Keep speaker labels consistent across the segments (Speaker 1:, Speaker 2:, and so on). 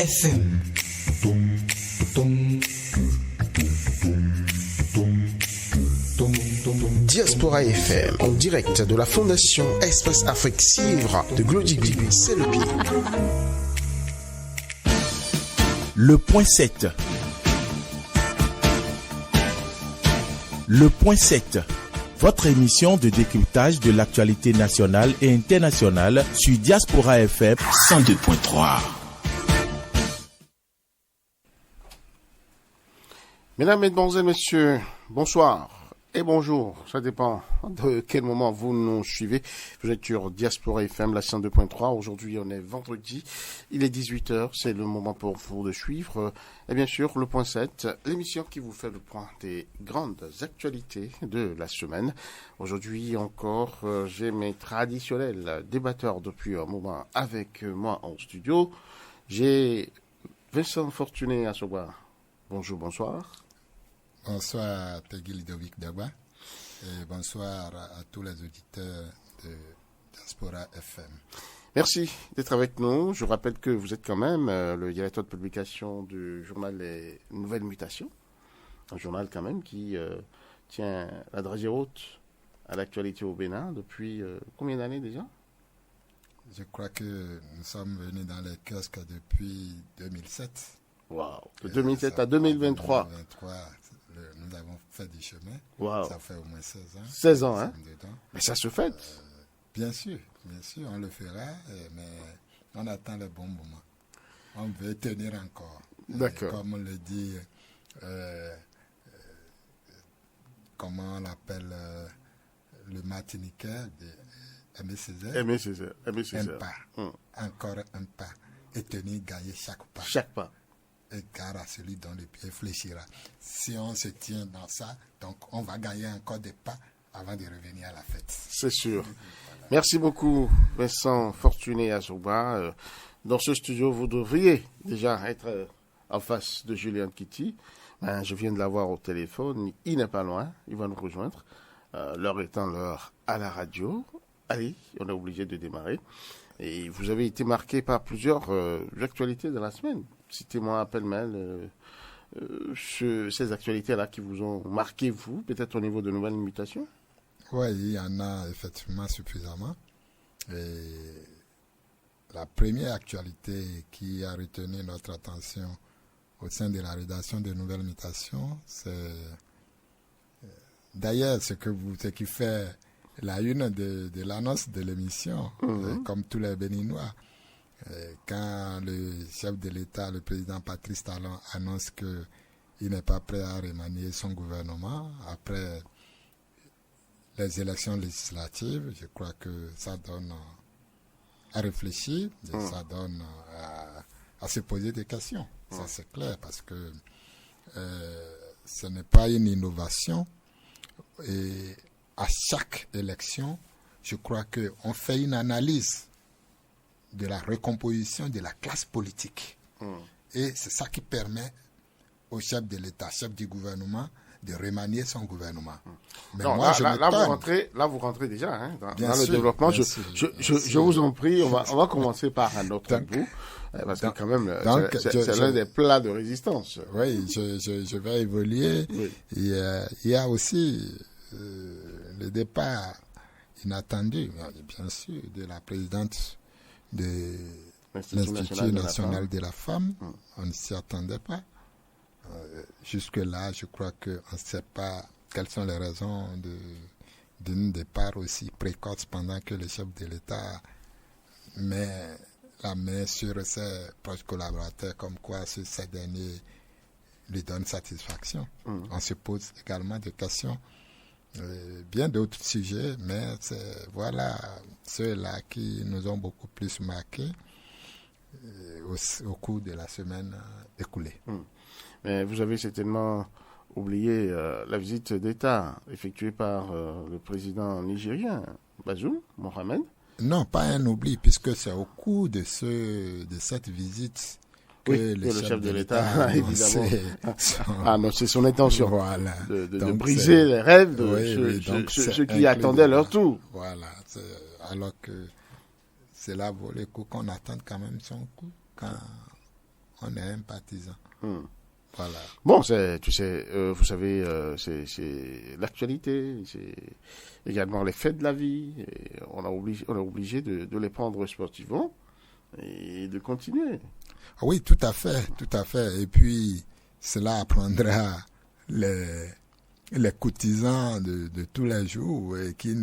Speaker 1: FM. Diaspora FM, en direct de la Fondation Espace Afrique Civre de Glodibi, c'est le pied.
Speaker 2: Le point 7. Le point 7. Votre émission de décryptage de l'actualité nationale et internationale sur Diaspora FM 102.3.
Speaker 3: Mesdames, Mesdemoiselles, Messieurs, bonsoir et bonjour. Ça dépend de quel moment vous nous suivez. Vous êtes sur Diaspora FM, la 102.3. Aujourd'hui, on est vendredi. Il est 18h. C'est le moment pour vous de suivre. Et bien sûr, le point 7, l'émission qui vous fait le point des grandes actualités de la semaine. Aujourd'hui encore, j'ai mes traditionnels débatteurs depuis un moment avec moi en studio. J'ai Vincent Fortuné à Soba. Bonjour, bonsoir.
Speaker 4: Bonsoir Peggy Ludovic Dagba et bonsoir à tous les auditeurs de Diaspora FM.
Speaker 3: Merci d'être avec nous. Je rappelle que vous êtes quand même le directeur de publication du journal Les Nouvelles Mutations, un journal quand même qui tient la dragée haute à l'actualité au Bénin depuis combien d'années déjà ?
Speaker 4: Je crois que nous sommes venus dans les kiosques depuis 2007.
Speaker 3: Waouh, de 2007 à 2023.
Speaker 4: 2023, nous avons fait du chemin.
Speaker 3: Wow.
Speaker 4: Ça fait au moins 16 ans.
Speaker 3: 16 ans, hein? Mais ça se fait.
Speaker 4: Bien sûr, on le fera, mais on attend le bon moment. On veut tenir encore.
Speaker 3: D'accord.
Speaker 4: Comme on le dit, comment on l'appelle, le Martiniquais, Aimé Césaire.
Speaker 3: Un
Speaker 4: pas, encore un pas, et tenir, gagner chaque pas.
Speaker 3: Chaque pas.
Speaker 4: Égard à celui dont le pied fléchira. Si on se tient dans ça, donc on va gagner encore des pas avant de revenir à la fête.
Speaker 3: C'est sûr. Voilà. Merci beaucoup, Vincent Fortuné Azouba. Dans ce studio, vous devriez déjà être en face de Julien Kitty. Je viens de l'avoir au téléphone. Il n'est pas loin. Il va nous rejoindre. L'heure étant l'heure à la radio. Allez, on est obligé de démarrer. Et vous avez été marqué par plusieurs actualités de la semaine. Citez-moi pêle-mêle ces actualités-là qui vous ont marqué, vous, peut-être au niveau de nouvelles mutations.
Speaker 4: Oui, il y en a effectivement suffisamment. Et la première actualité qui a retenu notre attention au sein de la rédaction de nouvelles mutations, c'est d'ailleurs ce qui fait la une de l'annonce de l'émission, comme tous les Béninois. Quand le chef de l'État, le président Patrice Talon, annonce qu'il n'est pas prêt à remanier son gouvernement après les élections législatives, je crois que ça donne à réfléchir, et ça donne à se poser des questions. Ça c'est clair, parce que ce n'est pas une innovation. Et à chaque élection, je crois qu'on fait une analyse de la recomposition de la classe politique. Et c'est ça qui permet au chef de l'État, chef du gouvernement, de remanier son gouvernement. Mais
Speaker 3: non,
Speaker 4: moi,
Speaker 3: là, vous rentrez déjà dans le développement. Je vous en prie, on va commencer par un autre bout, parce que quand même, c'est l'un des plats de résistance.
Speaker 4: Oui, je vais évoluer. Oui. Il y a aussi le départ inattendu, bien sûr, de la présidente de l'Institut national de la femme. On ne s'y attendait pas. Jusque-là, je crois qu'on ne sait pas quelles sont les raisons d'un départ aussi précoce, pendant que le chef de l'État met la main sur ses proches collaborateurs, comme quoi ces derniers lui donnent satisfaction. On se pose également des questions. Bien d'autres sujets, mais voilà ceux-là qui nous ont beaucoup plus marqués au cours de la semaine écoulée.
Speaker 3: Mais vous avez certainement oublié la visite d'État effectuée par le président nigérien, Bazoum Mohamed.
Speaker 4: Non, pas un oubli, puisque c'est au cours de cette visite que le chef de l'État a
Speaker 3: évidemment annoncé son intention de briser les rêves de ceux qui attendaient leur tour.
Speaker 4: Voilà, alors que cela vaut le coup qu'on attende quand même son coup, quand on est un partisan. Voilà.
Speaker 3: Bon, vous savez, c'est l'actualité, c'est également les faits de la vie. Et on est obligé de les prendre sportivement et de continuer.
Speaker 4: Oui, tout à fait. Et puis, cela apprendra les courtisans de tous les jours et qui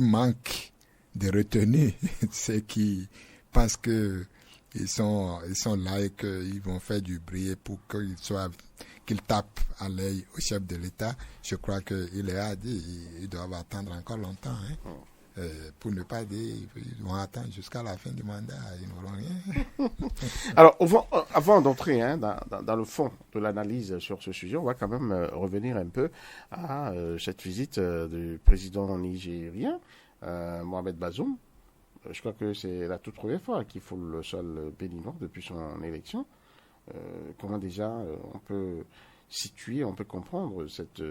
Speaker 4: manquent de retenue, ceux qui pensent que ils sont là et qu'ils vont faire du bruit pour qu'ils tapent à l'œil au chef de l'État. Je crois qu'il a dit ils doivent attendre encore longtemps. Pour ne pas dire, ils vont attendre jusqu'à la fin du mandat, ils n'auront rien.
Speaker 3: Alors, avant d'entrer dans le fond de l'analyse sur ce sujet, on va quand même revenir un peu à cette visite du président nigérien, Mohamed Bazoum. Je crois que c'est la toute première fois qu'il foule le sol béninois depuis son élection. Comment déjà on peut situer, on peut comprendre cette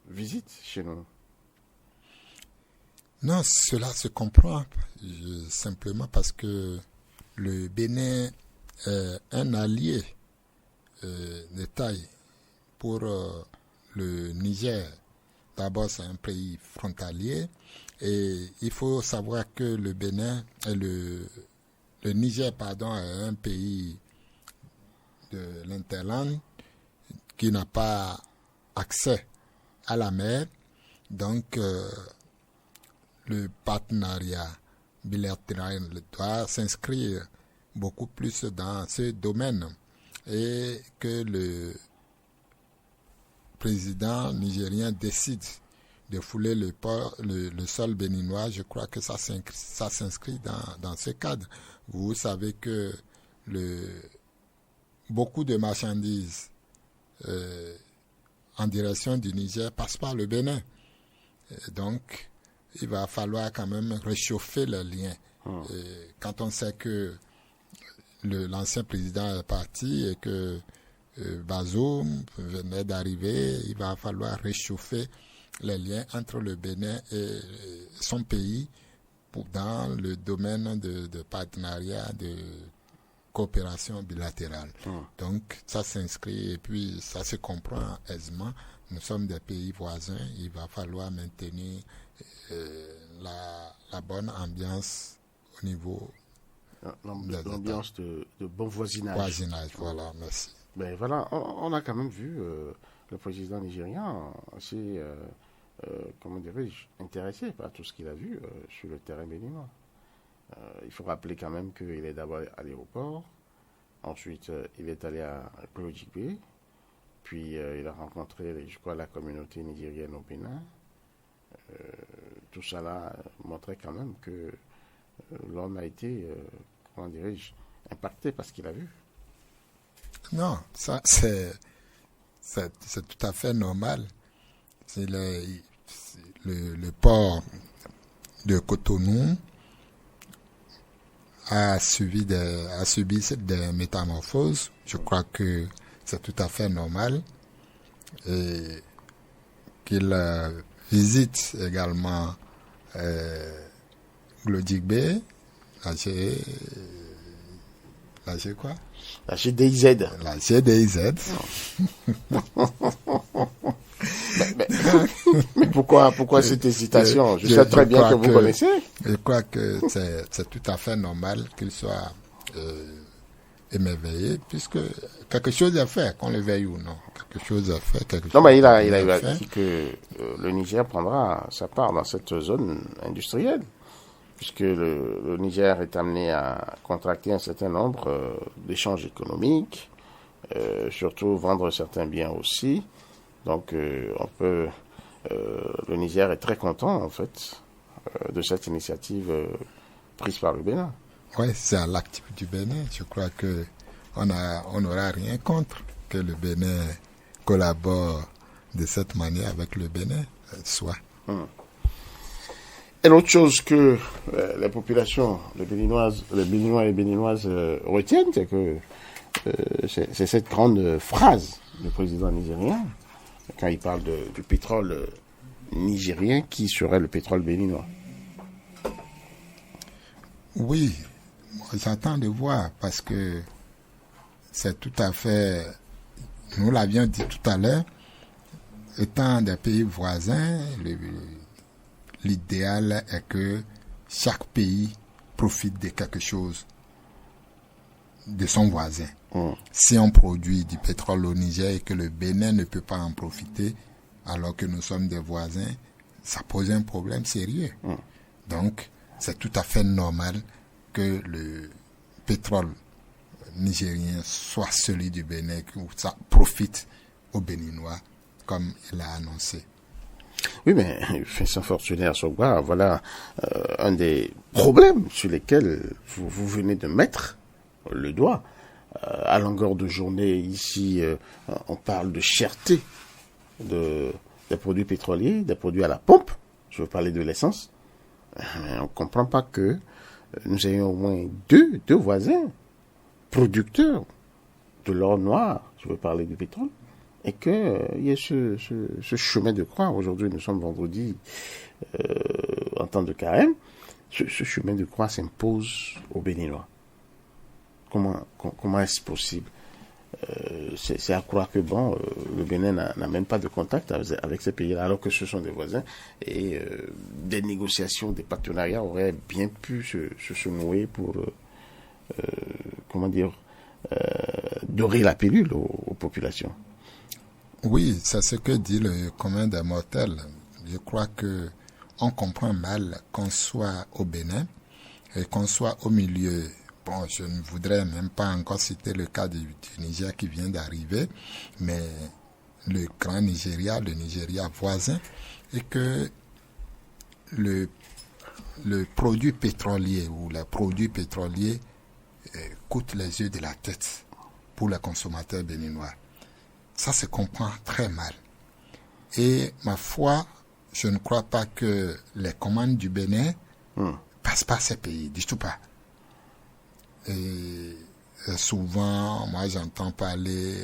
Speaker 3: visite chez nous?
Speaker 4: Non, cela se comprend simplement parce que le Bénin est un allié de taille pour le Niger. D'abord, c'est un pays frontalier et il faut savoir que le Niger, est un pays de l'interland qui n'a pas accès à la mer. Donc, le partenariat bilatéral doit s'inscrire beaucoup plus dans ce domaine et que le président nigérien décide de fouler le sol béninois, je crois que ça s'inscrit dans ce cadre. Vous savez que beaucoup de marchandises en direction du Niger passent par le Bénin. Et donc, il va falloir quand même réchauffer les liens. Quand on sait que l'ancien président est parti et que Bazoum venait d'arriver, il va falloir réchauffer les liens entre le Bénin et son pays dans le domaine de partenariat, de coopération bilatérale. Donc, ça s'inscrit et puis ça se comprend aisément. Nous sommes des pays voisins, il va falloir maintenir la bonne ambiance au niveau
Speaker 3: l'ambiance de bon voisinage.
Speaker 4: Voisinage, voilà, merci.
Speaker 3: Ben voilà, on a quand même vu le président nigérien assez, comment dirais-je, intéressé par tout ce qu'il a vu sur le terrain béninois. Il faut rappeler quand même qu'il est d'abord à l'aéroport, ensuite il est allé à Glodjigbe, puis il a rencontré, je crois, la communauté nigérienne au Bénin. Tout ça là montrait quand même que l'homme a été, comment dirais-je, impacté par ce qu'il a vu.
Speaker 4: Non, ça c'est tout à fait normal. C'est le port de Cotonou a subi des métamorphoses. Je crois que c'est tout à fait normal et qu'il visite également Glodjigbe, la
Speaker 3: GDIZ.
Speaker 4: La GDIZ.
Speaker 3: Mais pourquoi cette hésitation? Je sais très bien que vous connaissez.
Speaker 4: Je crois que c'est tout à fait normal qu'il soit émerveillé, puisque quelque chose est fait, qu'on le veuille ou non. Quelque chose est fait.
Speaker 3: Non, mais il a dit que le Niger prendra sa part dans cette zone industrielle, puisque le Niger est amené à contracter un certain nombre d'échanges économiques, surtout vendre certains biens aussi. Donc, le Niger est très content, en fait, de cette initiative prise par le Bénin.
Speaker 4: Oui, c'est à l'actif du Bénin. Je crois qu'on n'aura rien contre que le Bénin collabore de cette manière avec le Bénin, soit.
Speaker 3: Et l'autre chose que les populations, les Béninois et les Béninoises retiennent, c'est que c'est cette grande phrase du président nigérien, quand il parle du pétrole nigérien qui serait le pétrole béninois.
Speaker 4: Oui, J'attends de voir parce que c'est tout à fait, nous l'avions dit tout à l'heure, étant des pays voisins, l'idéal est que chaque pays profite de quelque chose de son voisin. Si on produit du pétrole au Niger et que le Bénin ne peut pas en profiter, alors que nous sommes des voisins, ça pose un problème sérieux. Donc, c'est tout à fait normal que le pétrole nigérien soit celui du Bénin, que ça profite aux Béninois, comme il a annoncé.
Speaker 3: Oui, mais Vincent Fortuné Assogba, voilà un des problèmes sur lesquels vous venez de mettre le doigt. À longueur de journée, ici, on parle de cherté des produits pétroliers, des produits à la pompe. Je veux parler de l'essence. On ne comprend pas que nous ayons au moins deux voisins producteurs de l'or noir, je veux parler du pétrole, et qu'il y ait ce chemin de croix. Aujourd'hui, nous sommes vendredi en temps de carême. Ce chemin de croix s'impose aux Béninois. Comment est-ce possible? C'est à croire que le Bénin n'a même pas de contact avec ces pays-là, alors que ce sont des voisins, et des négociations, des partenariats auraient bien pu se nouer pour, dorer la pilule aux populations.
Speaker 4: Oui, c'est ce que dit le commun des mortels. Je crois que on comprend mal qu'on soit au Bénin et qu'on soit au milieu. Bon, je ne voudrais même pas encore citer le cas du Niger qui vient d'arriver, mais le grand Nigeria, le Nigeria voisin, et que le produit pétrolier ou les produits pétroliers coûtent les yeux de la tête pour les consommateurs béninois. Ça se comprend très mal. Et ma foi, je ne crois pas que les commandes du Bénin passent par ces pays, du tout pas. Et souvent, moi j'entends parler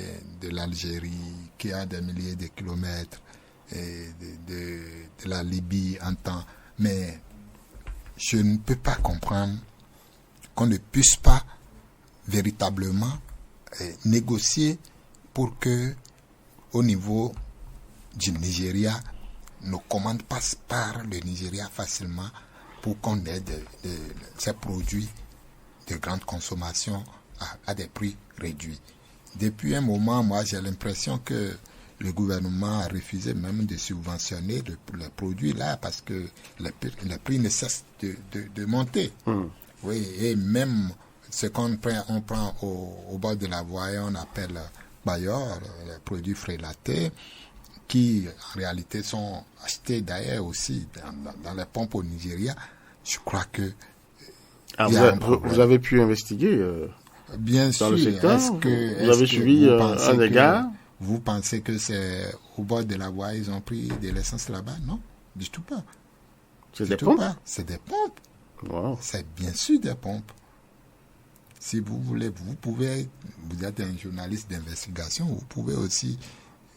Speaker 4: de l'Algérie qui a des milliers de kilomètres, et de la Libye en temps. Mais je ne peux pas comprendre qu'on ne puisse pas véritablement négocier pour que, au niveau du Nigeria, nos commandes passent par le Nigeria facilement pour qu'on ait ces produits de grande consommation à des prix réduits. Depuis un moment, moi, j'ai l'impression que le gouvernement a refusé même de subventionner les produits là parce que les prix ne cessent de monter. Oui, et même ce qu'on prend au bord de la voie, on appelle Bayor, les produits frélatés, qui en réalité sont achetés d'ailleurs aussi dans les pompes au Nigeria. Je crois que
Speaker 3: vous avez pu investiguer
Speaker 4: bien
Speaker 3: dans
Speaker 4: sûr,
Speaker 3: le secteur. Vous avez suivi un égard.
Speaker 4: Vous pensez que c'est au bord de la voie, ils ont pris de l'essence là-bas? Non, du tout pas.
Speaker 3: C'est des pompes?
Speaker 4: C'est des pompes.
Speaker 3: Wow.
Speaker 4: C'est bien sûr des pompes. Si vous voulez, vous êtes un journaliste d'investigation, vous pouvez aussi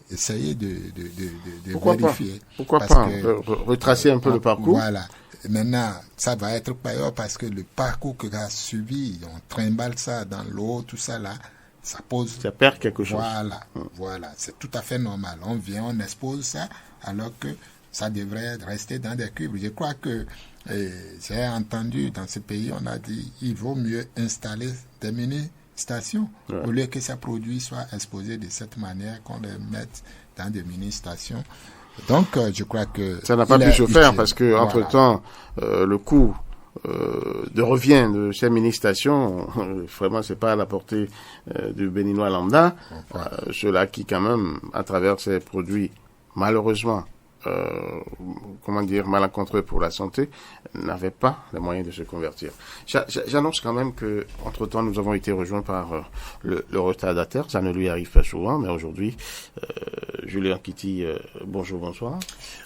Speaker 4: essayer de vérifier.
Speaker 3: Pourquoi pas retracer un peu le parcours.
Speaker 4: Voilà. Maintenant, ça va être payant parce que le parcours que a suivi, on trimballe ça dans l'eau, tout ça là, ça pose...
Speaker 3: Ça perd quelque chose.
Speaker 4: Voilà. C'est tout à fait normal. On vient, on expose ça, alors que ça devrait rester dans des cubes. Je crois que j'ai entendu dans ce pays, on a dit il vaut mieux installer des mini-stations au lieu que ces produits soient exposés de cette manière, qu'on les mette dans des mini-stations. Donc, je crois que...
Speaker 3: Ça n'a pas pu se faire parce que, entre-temps, le coût de revient de ces mini-stations, vraiment, c'est pas à la portée du Béninois lambda. Ceux-là qui, quand même, à travers ces produits, malheureusement, malencontreux pour la santé, n'avaient pas les moyens de se convertir. J'annonce quand même que, entre-temps, nous avons été rejoints par le retardataire. Ça ne lui arrive pas souvent, mais aujourd'hui, Julien Kitty, bonjour, bonsoir.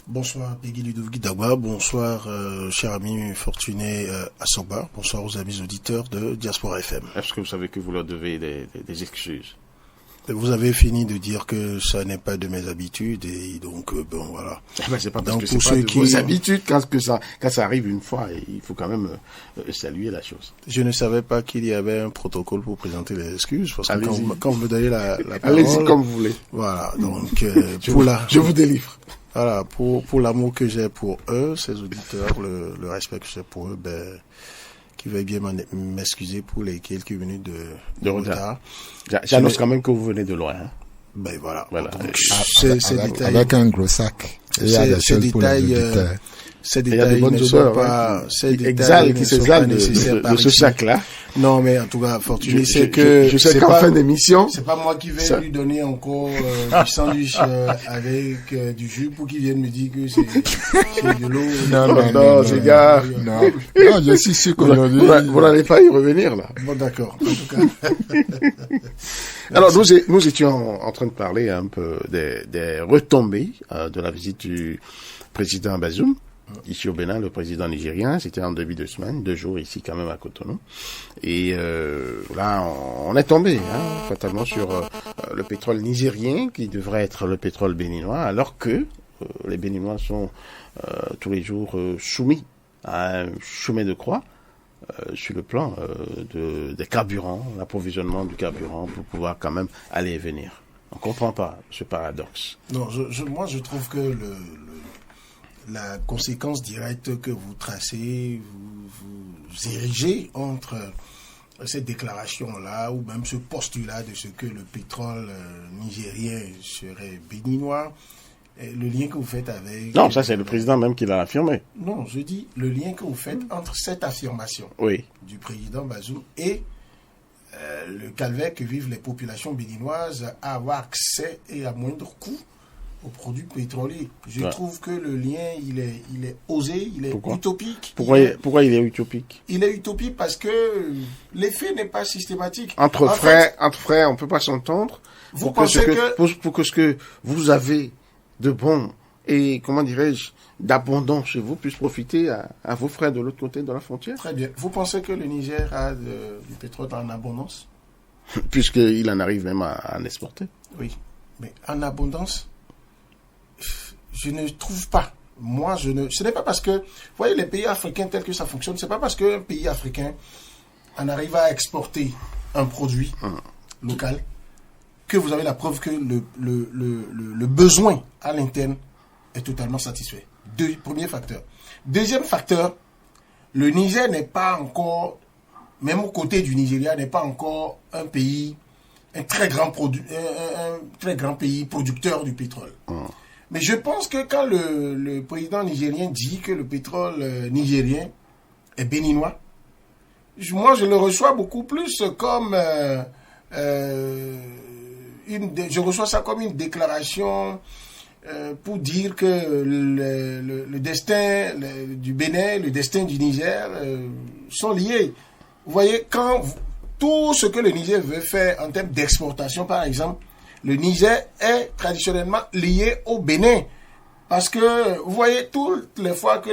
Speaker 5: Bonsoir, Peggy Ludovic Dagba. Bonsoir, cher ami Fortuné Assogba. Bonsoir aux amis auditeurs de Diaspora FM.
Speaker 3: Est-ce que vous savez que vous leur devez des excuses?
Speaker 5: Vous avez fini de dire que ça n'est pas de mes habitudes et donc bon voilà.
Speaker 3: C'est pas parce
Speaker 5: donc,
Speaker 3: que c'est pas de vos habitudes quand ça arrive une fois, il faut quand même saluer la chose.
Speaker 5: Je ne savais pas qu'il y avait un protocole pour présenter les excuses parce que quand vous me donnez la parole.
Speaker 3: Allez-y comme vous voulez.
Speaker 5: Voilà, donc
Speaker 3: je vous délivre.
Speaker 5: Voilà, pour l'amour que j'ai pour eux, ces auditeurs, le respect que j'ai pour eux, qui veuillent bien m'excuser pour les quelques minutes de retard.
Speaker 3: J'annonce quand même que vous venez de loin. Hein.
Speaker 5: Ben voilà.
Speaker 4: Avec un gros sac.
Speaker 5: Ces détails ne sont pas,
Speaker 3: ces détails qui s'exhalent de ce sac-là.
Speaker 5: Non, mais en tout cas, Fortuné,
Speaker 3: je sais qu'en fin d'émission,
Speaker 5: c'est pas moi qui vais lui donner encore du sandwich avec du jus pour qu'il vienne me dire que c'est de l'eau.
Speaker 3: Non, ces gars.
Speaker 4: Non, je suis sûr qu'aujourd'hui.
Speaker 3: Vous n'allez pas y revenir, là.
Speaker 5: Bon, d'accord. En tout cas.
Speaker 3: Alors, nous étions en train de parler un peu des retombées de la visite du président Bazoum. Ici au Bénin, le président nigérien, c'était en début de semaine, 2 jours ici quand même à Cotonou. Et là, on est tombé fatalement sur le pétrole nigérien qui devrait être le pétrole béninois, alors que les Béninois sont tous les jours soumis à un chemin de croix sur le plan des carburants, l'approvisionnement du carburant pour pouvoir quand même aller et venir. On ne comprend pas ce paradoxe.
Speaker 5: Non, moi je trouve que la conséquence directe que vous tracez, vous érigez entre cette déclaration-là ou même ce postulat de ce que le pétrole nigérien serait béninois, le lien que vous faites avec...
Speaker 3: Non, ça c'est le président même qui l'a affirmé.
Speaker 5: Non, je dis le lien que vous faites entre cette affirmation du président Bazoum et le calvaire que vivent les populations béninoises à avoir accès et à moindre coût aux produits pétroliers. Je trouve que le lien, il est osé, il est utopique.
Speaker 3: Pourquoi il est utopique?
Speaker 5: Il est utopique parce que l'effet n'est pas systématique.
Speaker 3: Entre frères, on ne peut pas s'entendre.
Speaker 5: Vous pensez
Speaker 3: pour que ce que vous avez de bon et, comment dirais-je, d'abondant chez vous puisse profiter à vos frères de l'autre côté de la frontière?
Speaker 5: Très bien. Vous pensez que le Niger a du pétrole en abondance?
Speaker 3: Puisqu'il en arrive même à en exporter.
Speaker 5: Oui. Mais en abondance, je ne trouve pas. Moi, ce n'est pas parce que, vous voyez, les pays africains tels que ça fonctionne, c'est pas parce qu'un pays africain en arrive à exporter un produit local que vous avez la preuve que le besoin à l'interne est totalement satisfait. Premier facteur. Deuxième facteur, le Niger n'est pas encore, même aux côtés du Nigeria, n'est pas encore un pays, un très grand pays producteur du pétrole. Mais je pense que quand le président nigérien dit que le pétrole nigérien est béninois, moi je le reçois beaucoup plus comme je reçois ça comme une déclaration pour dire que le destin du Bénin, le destin du Niger sont liés. Vous voyez, tout ce que le Niger veut faire en termes d'exportation, par exemple, le Niger est traditionnellement lié au Bénin. Parce que, vous voyez, toutes les fois que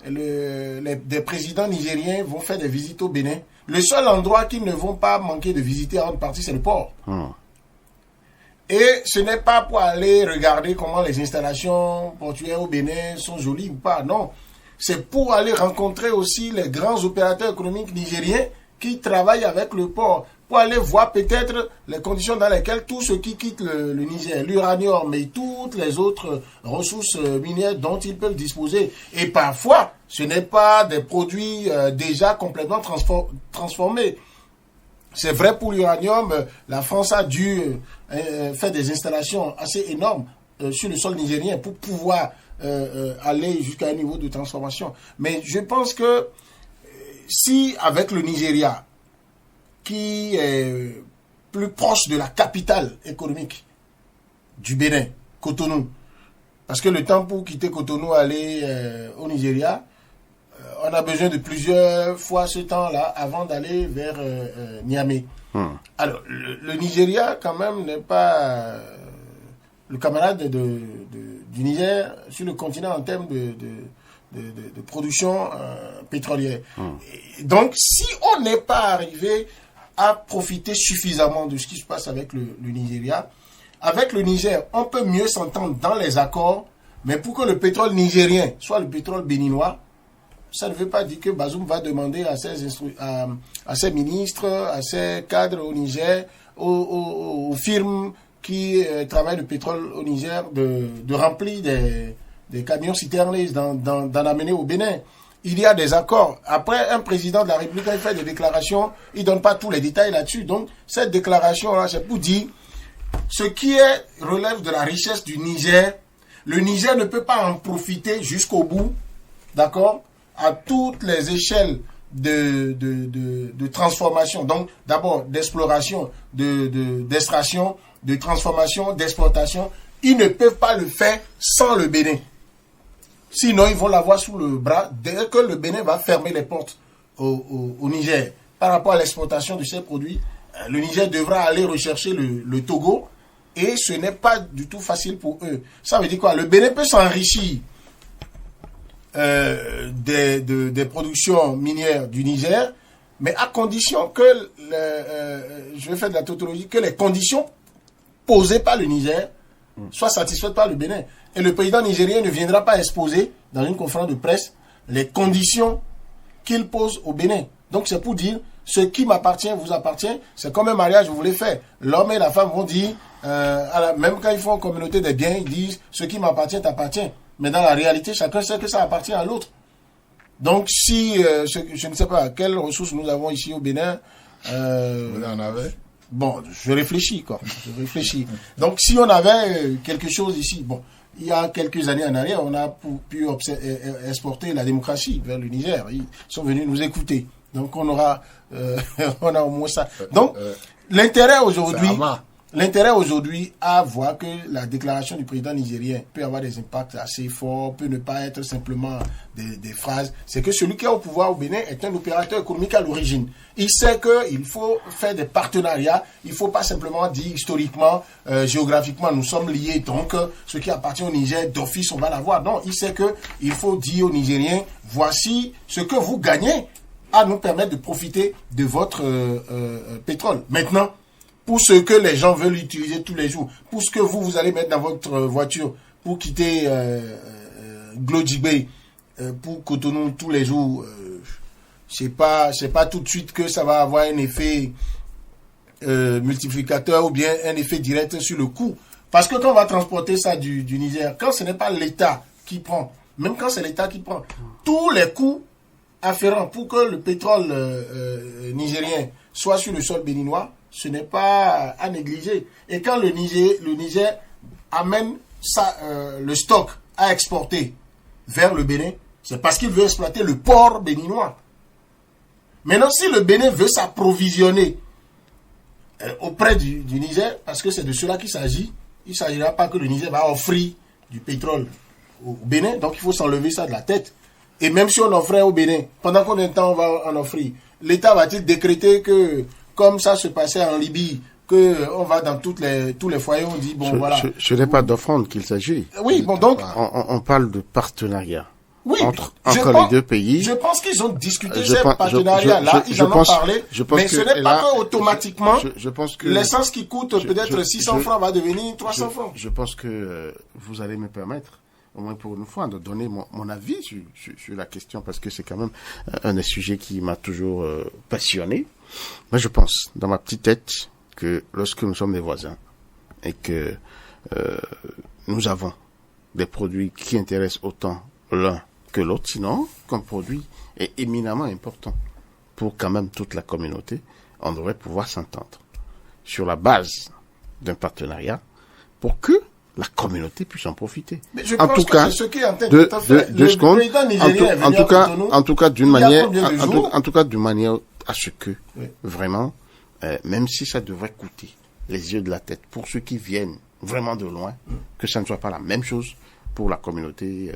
Speaker 5: des présidents nigériens vont faire des visites au Bénin, le seul endroit qu'ils ne vont pas manquer de visiter avant de partir, c'est le port. Et ce n'est pas pour aller regarder comment les installations portuaires au Bénin sont jolies ou pas, non. C'est pour aller rencontrer aussi les grands opérateurs économiques nigériens qui travaillent avec le port, pour aller voir peut-être les conditions dans lesquelles tous ceux qui quittent le Niger, l'uranium et toutes les autres ressources minières dont ils peuvent disposer. Et parfois, ce n'est pas des produits déjà complètement transformés. C'est vrai pour l'uranium, la France a dû faire des installations assez énormes sur le sol nigérien pour pouvoir aller jusqu'à un niveau de transformation. Mais je pense que si avec le Nigeria, qui est plus proche de la capitale économique du Bénin, Cotonou, parce que le temps pour quitter Cotonou, aller au Nigeria, on a besoin de plusieurs fois ce temps-là avant d'aller vers Niamey. Alors, le Nigeria, quand même, n'est pas le camarade du Niger sur le continent en termes de production pétrolière. Et donc, si on n'est pas arrivé a profité suffisamment de ce qui se passe avec le Nigeria. Avec le Niger, on peut mieux s'entendre dans les accords, mais pour que le pétrole nigérien soit le pétrole béninois, ça ne veut pas dire que Bazoum va demander à ses ministres, à ses cadres au Niger, aux firmes qui travaillent le pétrole au Niger de remplir des camions citernés, d'en amener au Bénin. Il y a des accords. Après, un président de la République a fait des déclarations, il ne donne pas tous les détails là-dessus. Donc, cette déclaration-là, c'est pour dire ce qui relève de la richesse du Niger. Le Niger ne peut pas en profiter jusqu'au bout, d'accord, à toutes les échelles de transformation. Donc, d'abord, d'exploration, d'extraction, de transformation, d'exploitation. Ils ne peuvent pas le faire sans le Bénin. Sinon, ils vont l'avoir sous le bras dès que le Bénin va fermer les portes au Niger. Par rapport à l'exportation de ces produits, le Niger devra aller rechercher le Togo et ce n'est pas du tout facile pour eux. Ça veut dire quoi? Le Bénin peut s'enrichir des productions minières du Niger, mais à condition que, je vais faire de la tautologie, que les conditions posées par le Niger soient satisfaites par le Bénin. Et le président nigérien ne viendra pas exposer dans une conférence de presse les conditions qu'il pose au Bénin. Donc c'est pour dire, ce qui m'appartient vous appartient. C'est comme un mariage, vous voulez faire. L'homme et la femme vont dire, même quand ils font une communauté des biens, ils disent, ce qui m'appartient t'appartient. Mais dans la réalité, chacun sait que ça appartient à l'autre. Donc si, je ne sais pas, quelles ressources nous avons ici au Bénin.
Speaker 4: Vous en avez?
Speaker 5: Bon, je réfléchis, quoi. Je réfléchis. Donc si on avait quelque chose ici, bon, il y a quelques années en arrière, on a pu exporter la démocratie vers le Niger. Ils sont venus nous écouter. Donc on aura au moins ça. Donc l'intérêt aujourd'hui à voir que la déclaration du président nigérien peut avoir des impacts assez forts, peut ne pas être simplement des phrases. C'est que celui qui est au pouvoir au Bénin est un opérateur économique à l'origine. Il sait qu'il faut faire des partenariats. Il ne faut pas simplement dire historiquement, géographiquement, nous sommes liés. Donc, ce qui appartient au Niger, d'office, on va l'avoir. Non, il sait qu'il faut dire aux Nigériens, voici ce que vous gagnez à nous permettre de profiter de votre pétrole. Maintenant, pour ce que les gens veulent utiliser tous les jours, pour ce que vous allez mettre dans votre voiture, pour quitter Glodjibé, pour Cotonou tous les jours, c'est pas tout de suite que ça va avoir un effet multiplicateur ou bien un effet direct sur le coût. Parce que quand on va transporter ça du Niger, quand ce n'est pas l'État qui prend, même quand c'est l'État qui prend, tous les coûts afférents pour que le pétrole nigérien soit sur le sol béninois, ce n'est pas à négliger. Et quand le Niger amène le stock à exporter vers le Bénin, c'est parce qu'il veut exploiter le port béninois. Maintenant, si le Bénin veut s'approvisionner auprès du Niger, parce que c'est de cela qu'il s'agit, il ne s'agira pas que le Niger va offrir du pétrole au Bénin, donc il faut s'enlever ça de la tête. Et même si on offrait au Bénin, pendant combien de temps on va en offrir? L'État va-t-il décréter que, comme ça se passait en Libye, qu'on va dans tous les foyers, on dit, bon, voilà.
Speaker 3: Ce n'est pas d'offrande qu'il s'agit.
Speaker 5: Oui, bon, donc.
Speaker 3: On parle de partenariat.
Speaker 5: Oui,
Speaker 3: entre les deux pays.
Speaker 5: Je pense qu'ils ont discuté ces partenariats-là, ils en ont parlé, mais ce n'est pas qu'automatiquement, l'essence qui coûte peut-être 600 francs va devenir 300 francs.
Speaker 3: Je pense que vous allez me permettre, au moins pour une fois, de donner mon avis sur la question, parce que c'est quand même un des sujets qui m'a toujours passionné. Moi, je pense, dans ma petite tête, que lorsque nous sommes des voisins et que nous avons des produits qui intéressent autant l'un que l'autre, sinon, qu'un produit est éminemment important pour quand même toute la communauté, on devrait pouvoir s'entendre sur la base d'un partenariat pour que la communauté puisse en profiter.
Speaker 5: Mais je pense que c'est ce qui est en train de faire.
Speaker 3: Deux secondes. En tout cas, d'une manière à ce que, vraiment, même si ça devrait coûter les yeux de la tête pour ceux qui viennent vraiment de loin, que ça ne soit pas la même chose pour la communauté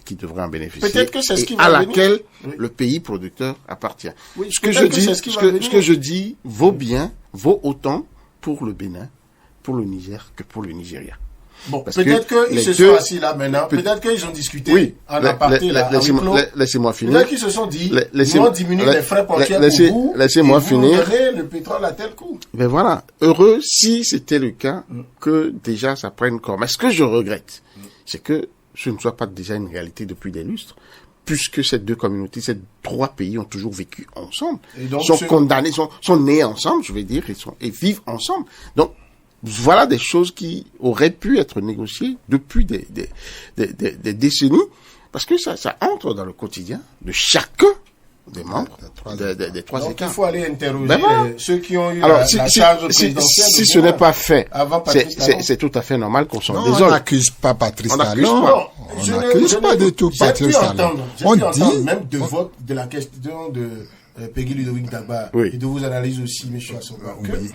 Speaker 3: qui devrait en bénéficier.
Speaker 5: Peut-être que c'est ce qui
Speaker 3: va venir. Laquelle le pays producteur appartient. Oui, ce que je dis vaut autant pour le Bénin, pour le Niger que pour le Nigeria.
Speaker 5: Bon,
Speaker 3: Parce
Speaker 5: peut-être
Speaker 3: que
Speaker 5: qu'ils
Speaker 3: les
Speaker 5: se
Speaker 3: deux-
Speaker 5: sont assis là maintenant. Peut-être qu'ils ont discuté
Speaker 3: Oui,
Speaker 5: en aparté là. à huis clos.
Speaker 3: laissez-moi finir.
Speaker 5: Peut-être qu'ils se sont dit,
Speaker 3: Laissez-
Speaker 5: nous on diminue les frais portuaires
Speaker 3: laissez-
Speaker 5: pour vous.
Speaker 3: laissez-moi
Speaker 5: et vous
Speaker 3: finir.
Speaker 5: nous donnez le pétrole à tel coût.
Speaker 3: Ben voilà, heureux si c'était le cas que déjà ça prenne corps. Mais ce que je regrette, c'est que ce ne soit pas déjà une réalité depuis des lustres, puisque ces deux communautés, ces trois pays ont toujours vécu ensemble,
Speaker 5: Et donc,
Speaker 3: sont condamnés, sont nés ensemble, je veux dire, et vivent ensemble. Donc, voilà des choses qui auraient pu être négociées depuis des décennies, parce que ça entre dans le quotidien de chacun des membres des trois
Speaker 5: Donc
Speaker 3: États.
Speaker 5: il faut aller interroger
Speaker 3: Ben voilà.
Speaker 5: ceux qui ont eu
Speaker 3: Alors,
Speaker 5: la charge présidentielle.
Speaker 3: si ce n'est pas fait,
Speaker 5: avant Patrice Talon.
Speaker 3: c'est tout à fait normal qu'on s'en
Speaker 4: Non, on
Speaker 3: désole.
Speaker 4: n'accuse pas Patrice
Speaker 3: On n'accuse
Speaker 4: Talon.
Speaker 3: pas.
Speaker 4: On n'accuse pas du tout Patrice Talon.
Speaker 5: J'ai
Speaker 4: On
Speaker 5: pu entendre
Speaker 4: dit,
Speaker 5: même de votre, de la question de Peggy Ludovic Dagba
Speaker 3: Oui.
Speaker 5: et de vos analyses aussi, M. Assoba, que
Speaker 4: oui.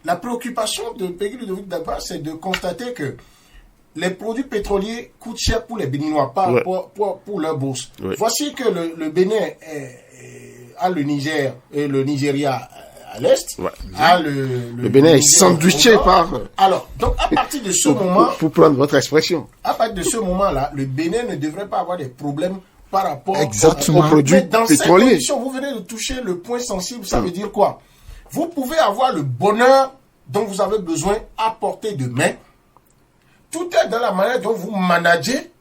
Speaker 5: la préoccupation de Peggy Ludovic Dagba, c'est de constater que les produits pétroliers coûtent cher pour les Béninois, pas
Speaker 3: Ouais.
Speaker 5: pour leur bourse.
Speaker 3: Ouais.
Speaker 5: Voici que le Bénin a le Niger et le Nigeria à l'est,
Speaker 3: Ouais.
Speaker 5: a
Speaker 3: Le Bénin est
Speaker 5: Niger
Speaker 3: sandwiché
Speaker 5: au nord.
Speaker 3: par...
Speaker 5: Alors, donc à partir de ce moment,
Speaker 3: Pour prendre votre expression.
Speaker 5: à partir de ce moment-là, le Bénin ne devrait pas avoir des problèmes par rapport
Speaker 4: Exactement.
Speaker 3: Aux produits
Speaker 5: Mais dans ces
Speaker 3: pétroliers.
Speaker 5: conditions, vous venez de toucher le point sensible, ça veut dire quoi? Vous pouvez avoir le bonheur dont vous avez besoin à portée de main. Tout est dans la manière dont vous managez.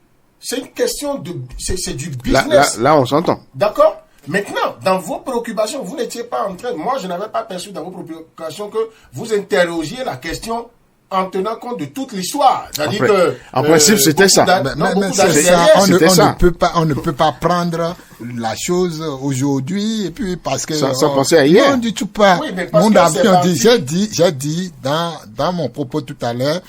Speaker 5: C'est une question de... C'est du business.
Speaker 3: Là, on s'entend.
Speaker 5: D'accord? Maintenant, dans vos préoccupations, vous n'étiez pas en train... Moi, je n'avais pas perçu dans vos préoccupations que vous interrogiez la question en tenant compte de toute l'histoire. C'est-à-dire que...
Speaker 3: En principe, c'était
Speaker 5: beaucoup
Speaker 3: ça.
Speaker 4: Mais c'est
Speaker 5: d'années
Speaker 4: ça,
Speaker 5: derrière,
Speaker 3: c'était ça.
Speaker 4: on ne peut pas prendre la chose aujourd'hui et puis parce que
Speaker 3: Sans penser à hier.
Speaker 4: Non, du tout pas.
Speaker 5: Oui, mais parce
Speaker 4: Mon
Speaker 5: que
Speaker 4: ami,
Speaker 5: c'est parti.
Speaker 4: j'ai dit dans mon propos tout à l'heure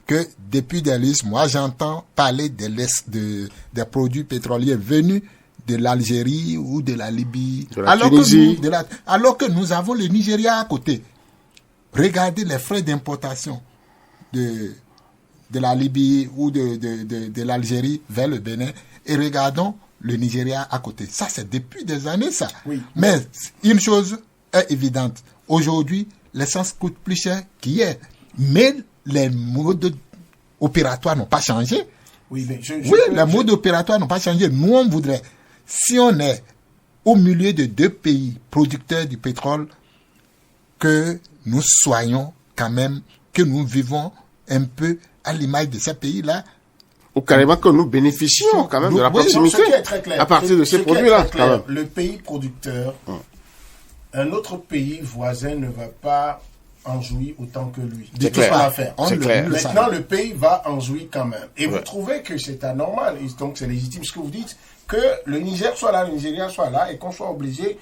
Speaker 4: que depuis des listes, moi j'entends parler des produits pétroliers venus de l'Algérie ou de la Libye,
Speaker 3: De la Tunisie.
Speaker 4: alors que nous avons le Nigeria à côté. Regardez les frais d'importation de la Libye ou de l'Algérie vers le Bénin et regardons le Nigeria à côté. Ça, c'est depuis des années, ça.
Speaker 5: Oui.
Speaker 4: Mais une chose est évidente. Aujourd'hui, l'essence coûte plus cher qu'hier. Mais les modes opératoires n'ont pas changé.
Speaker 5: Oui, mais
Speaker 4: Les modes opératoires n'ont pas changé. Nous, on voudrait, si on est au milieu de deux pays producteurs du pétrole, que nous soyons quand même, que nous vivons un peu à l'image de ces pays-là.
Speaker 3: Ou carrément que nous bénéficions quand même de la
Speaker 4: Oui,
Speaker 3: proximité.
Speaker 5: Ce qui est très clair,
Speaker 3: à partir de
Speaker 5: ce
Speaker 3: ces
Speaker 5: qui est
Speaker 3: produits-là.
Speaker 5: très clair,
Speaker 3: quand même.
Speaker 5: le pays producteur, un autre pays voisin ne va pas en jouir autant que lui.
Speaker 3: C'est
Speaker 5: tout ce
Speaker 3: clair.
Speaker 5: qu'on va faire.
Speaker 3: C'est clair.
Speaker 5: Maintenant, le pays va en jouir quand même. Et vous trouvez que c'est anormal, et donc c'est légitime ce que vous dites, que le Niger soit là, le Nigeria soit là, et qu'on soit obligé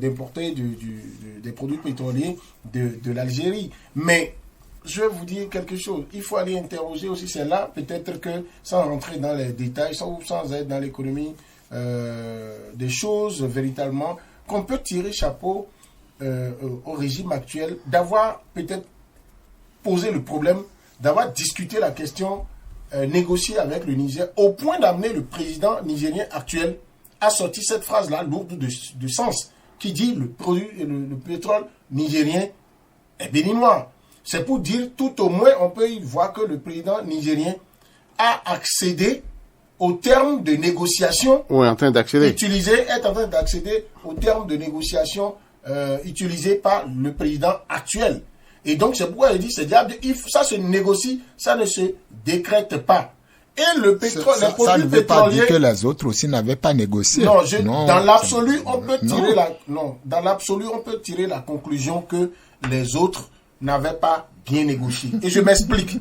Speaker 5: d'importer des produits pétroliers de l'Algérie. Mais je vais vous dire quelque chose. Il faut aller interroger aussi celle-là, peut-être que sans rentrer dans les détails, sans être dans l'économie des choses véritablement, qu'on peut tirer chapeau au régime actuel, d'avoir peut-être posé le problème, d'avoir discuté la question, négocié avec le Niger, au point d'amener le président nigérien actuel à sortir cette phrase-là, lourde de sens, qui dit le pétrole nigérien est béninois. C'est pour dire, tout au moins, on peut y voir que le président nigérien a accédé au terme de négociation.
Speaker 3: On est en train d'accéder.
Speaker 5: Est en train d'accéder au terme de négociation utilisé par le président actuel. Et donc, c'est pourquoi il dit, ça se négocie, ça ne se décrète pas. Et le pétrole, les produits
Speaker 4: ça ne veut pas
Speaker 5: pétroliers...
Speaker 4: dire que les autres aussi n'avaient pas négocié.
Speaker 5: Non, dans l'absolu, on peut tirer la conclusion que les autres n'avaient pas bien négocié. Et je m'explique.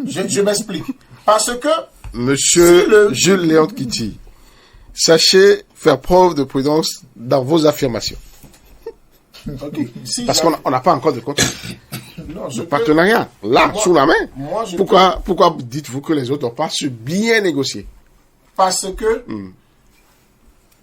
Speaker 5: Je m'explique. Parce que...
Speaker 3: Monsieur Jules Léon Kitty, sachez faire preuve de prudence dans vos affirmations.
Speaker 5: Okay.
Speaker 3: Parce qu'on n'a pas encore de contrat.
Speaker 5: Non,
Speaker 3: de partenariat, là, sous la main. Pourquoi dites-vous que les autres n'ont pas su bien négocier?
Speaker 5: Parce que,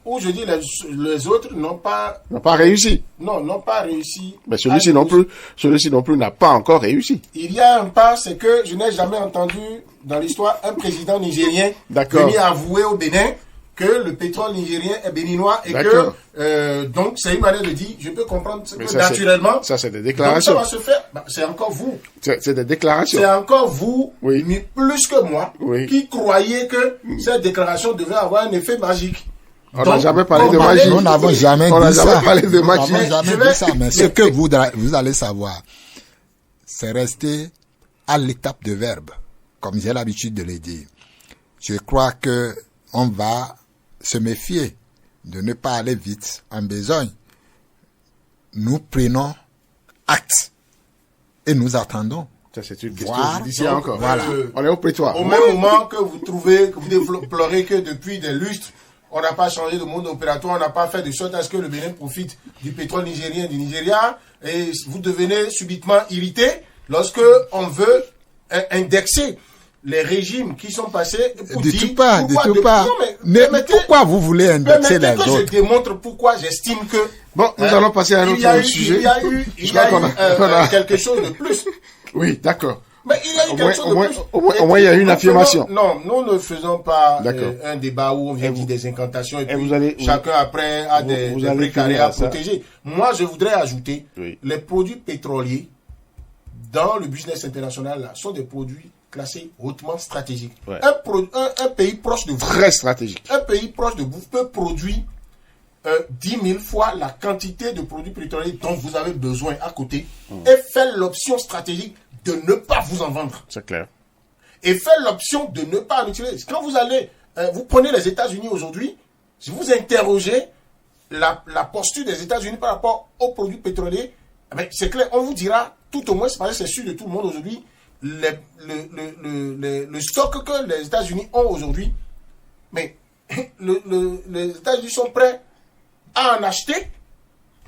Speaker 5: ou je dis les autres n'ont pas
Speaker 3: réussi.
Speaker 5: Non, n'ont pas réussi.
Speaker 3: Mais celui-ci non plus n'a pas encore réussi.
Speaker 5: Il y a un pas, c'est que je n'ai jamais entendu dans l'histoire un président nigérien venir avouer au Bénin que le pétrole nigérien est béninois et que donc c'est une manière de dire, je peux comprendre que ça, naturellement.
Speaker 3: Ça c'est des déclarations.
Speaker 5: Donc ça va se faire. C'est encore vous.
Speaker 3: C'est des déclarations.
Speaker 5: C'est encore vous, plus que moi, qui croyez que cette déclaration devait avoir un effet magique.
Speaker 3: On n'a jamais parlé de magie.
Speaker 4: Nous n'avons jamais dit ça.
Speaker 3: Parlé de magie.
Speaker 4: On n'a jamais dit ça. Mais ce que vous allez savoir, c'est rester à l'étape de verbe, comme j'ai l'habitude de le dire. Je crois que on va se méfier de ne pas aller vite en besogne. Nous prenons acte et nous attendons.
Speaker 3: Ça, c'est une question judiciaire encore.
Speaker 4: Voilà.
Speaker 3: On est au prétoire.
Speaker 5: Au même moment que vous trouvez, que vous déplorez que depuis des lustres, on n'a pas changé de monde opératoire, on n'a pas fait de sorte à ce que le Bénin profite du pétrole nigérien du Nigeria, et vous devenez subitement irrité lorsque on veut indexer les régimes qui sont passés.
Speaker 4: Mais pourquoi vous voulez indexer les autres?
Speaker 5: Je démontre pourquoi j'estime que...
Speaker 3: Bon, nous allons passer à un autre sujet.
Speaker 5: Il y a eu quelque chose de plus.
Speaker 3: Oui, d'accord.
Speaker 5: Mais il y a eu quelque chose de plus.
Speaker 3: Au moins, il y a eu une affirmation.
Speaker 5: Non, nous ne faisons pas un débat où on vient dire des incantations et puis chacun après a des briques à protéger. Moi, je voudrais ajouter, les produits pétroliers dans le business international là, sont des produits classés hautement stratégiques. Ouais. Un pays proche de vous,
Speaker 3: très stratégique.
Speaker 5: Un pays proche de vous peut produire 10 000 fois la quantité de produits pétroliers dont vous avez besoin à côté et faire l'option stratégique de ne pas vous en vendre.
Speaker 3: C'est clair.
Speaker 5: Et faire l'option de ne pas en utiliser. Quand vous allez, vous prenez les États-Unis aujourd'hui, si vous interrogez la posture des États-Unis par rapport aux produits pétroliers, c'est clair, on vous dira, tout au moins, c'est sûr de tout le monde aujourd'hui, le stock que les États-Unis ont aujourd'hui, mais les États-Unis sont prêts à en acheter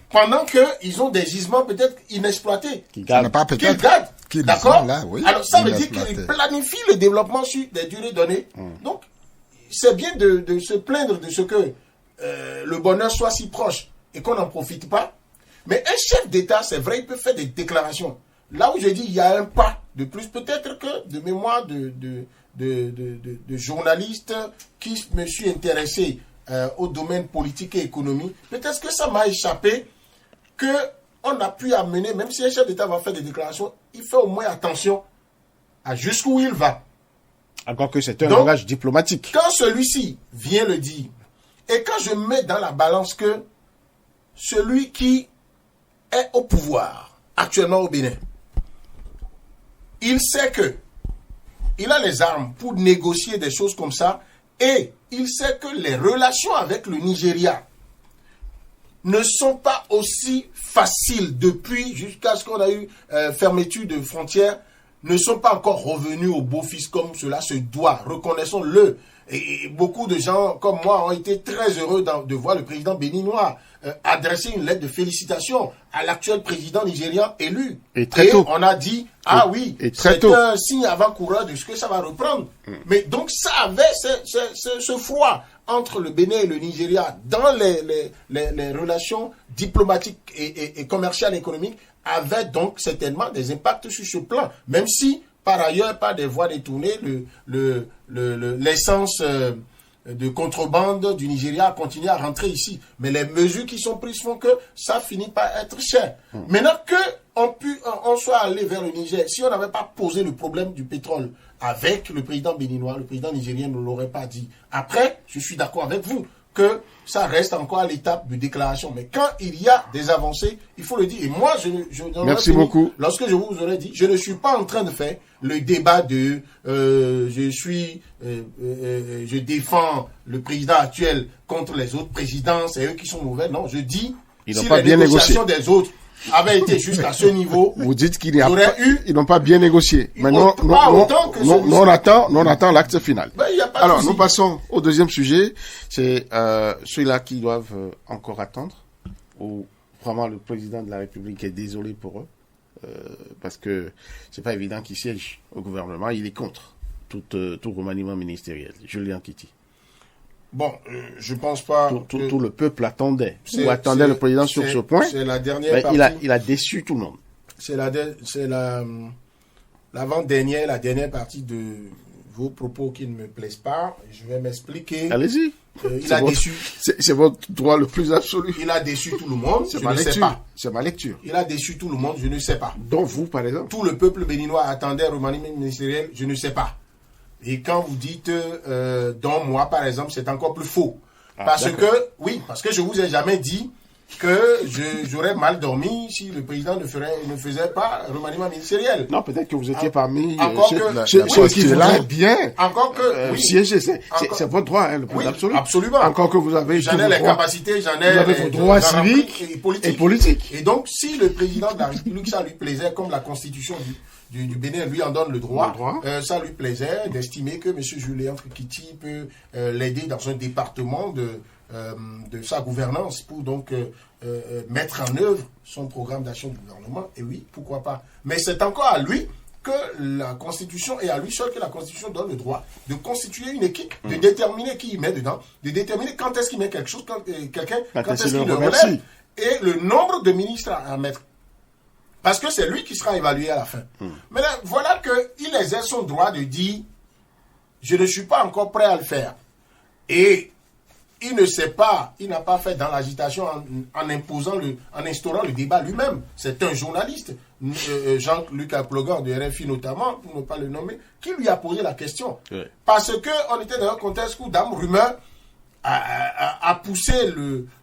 Speaker 5: pendant qu'ils ont des gisements peut-être inexploités.
Speaker 3: Qu'ils gardent.
Speaker 5: D'accord.
Speaker 4: Oui,
Speaker 5: alors ça veut dire qu'ils planifient le développement sur des durées données. Donc, c'est bien de se plaindre de ce que le bonheur soit si proche et qu'on n'en profite pas. Mais un chef d'État, c'est vrai, il peut faire des déclarations. Là où je dis il y a un pas de plus, peut-être que de mémoire de journaliste qui me suis intéressé au domaine politique et économique, peut-être que ça m'a échappé qu'on a pu amener, même si un chef d'État va faire des déclarations, il fait au moins attention à jusqu'où il va.
Speaker 3: Encore que c'est un langage diplomatique.
Speaker 5: Quand celui-ci vient le dire, et quand je mets dans la balance que celui qui est au pouvoir actuellement au Bénin, il sait que il a les armes pour négocier des choses comme ça, et il sait que les relations avec le Nigeria ne sont pas aussi faciles depuis jusqu'à ce qu'on a eu fermeture de frontières, ne sont pas encore revenus au beau-fils comme cela se doit, reconnaissons-le. Et beaucoup de gens comme moi ont été très heureux de voir le président béninois adresser une lettre de félicitations à l'actuel président nigérian élu.
Speaker 3: Et très tôt.
Speaker 5: On a dit, c'est un signe avant-coureur de ce que ça va reprendre. Mais donc ça avait ce froid entre le Bénin et le Nigeria dans les relations diplomatiques et commerciales et économiques avait donc certainement des impacts sur ce plan. Même si, par ailleurs, par des voies détournées, l'essence de contrebande du Nigeria a continué à rentrer ici. Mais les mesures qui sont prises font que ça finit par être cher. Maintenant on soit allé vers le Niger, si on n'avait pas posé le problème du pétrole avec le président béninois, le président nigérien ne l'aurait pas dit. Après, je suis d'accord avec vous que ça reste encore à l'étape de déclaration. Mais quand il y a des avancées, il faut le dire. Et moi,
Speaker 3: merci beaucoup.
Speaker 5: Lorsque je vous aurais dit, je ne suis pas en train de faire le débat de je défends le président actuel contre les autres présidents, c'est eux qui sont mauvais. Non, je dis,
Speaker 3: si les négociations
Speaker 5: des autres avaient été jusqu'à ce niveau,
Speaker 3: vous dites qu'ils n'ont pas bien négocié. Mais non, on attend l'acte final. Alors, nous passons au deuxième sujet. C'est ceux-là qui doivent encore attendre. Ou vraiment le président de la République est désolé pour eux. Parce que c'est pas évident qu'il siège au gouvernement. Il est contre tout remaniement ministériel. Julien Kitty.
Speaker 5: Bon, je pense pas.
Speaker 3: Tout le peuple attendait. Ou attendait le président sur ce point.
Speaker 5: C'est la dernière
Speaker 3: partie. Il a déçu tout le monde.
Speaker 5: C'est l'avant-dernière, la dernière partie de vos propos qui ne me plaisent pas. Je vais m'expliquer.
Speaker 3: Allez-y.
Speaker 5: il a déçu.
Speaker 3: C'est votre droit le plus absolu.
Speaker 5: Il a déçu tout le monde.
Speaker 3: C'est
Speaker 5: Je
Speaker 3: ma
Speaker 5: ne sais
Speaker 3: lecture.
Speaker 5: pas.
Speaker 3: C'est ma lecture.
Speaker 5: Il a déçu tout le monde. Je ne sais pas.
Speaker 3: Dont vous, par exemple.
Speaker 5: Tout le peuple béninois attendait un remaniement ministériel. Je ne sais pas. Et quand vous dites dont moi, par exemple, c'est encore plus faux. Parce que je vous ai jamais dit que j'aurais mal dormi si le président ne faisait pas remaniement ministériel.
Speaker 3: Non, peut-être que vous étiez parmi
Speaker 5: ceux
Speaker 3: qui voudraient bien
Speaker 5: encore que
Speaker 3: siéger. C'est votre droit, hein, le plus absolu.
Speaker 5: Absolument.
Speaker 3: Encore que vous avez
Speaker 5: j'en ai les capacités, j'en ai
Speaker 3: vous avez vos droits civiques et politiques.
Speaker 5: Et donc, si le président de la République, ça lui plaisait, comme la constitution du Bénin lui en donne le droit. Ça lui plaisait d'estimer que M. Julien Frikiti peut l'aider dans un département de sa gouvernance pour donc mettre en œuvre son programme d'action du gouvernement. Et oui, pourquoi pas. Mais c'est encore à lui que la Constitution, et à lui seul que la Constitution donne le droit de constituer une équipe, de déterminer qui il met dedans, de déterminer quand est-ce qu'il met quelque chose, quand est-ce qu'il le relève, et le nombre de ministres à mettre. Parce que c'est lui qui sera évalué à la fin. Maintenant, voilà qu'il exerce son droit de dire « Je ne suis pas encore prêt à le faire ». Et il ne sait pas, il n'a pas fait dans l'agitation en instaurant le débat lui-même. C'est un journaliste, Jean-Luc Aplogan de RFI notamment, pour ne pas le nommer, qui lui a posé la question. Oui. Parce qu'on était dans un contexte où Dame Rumeur a poussé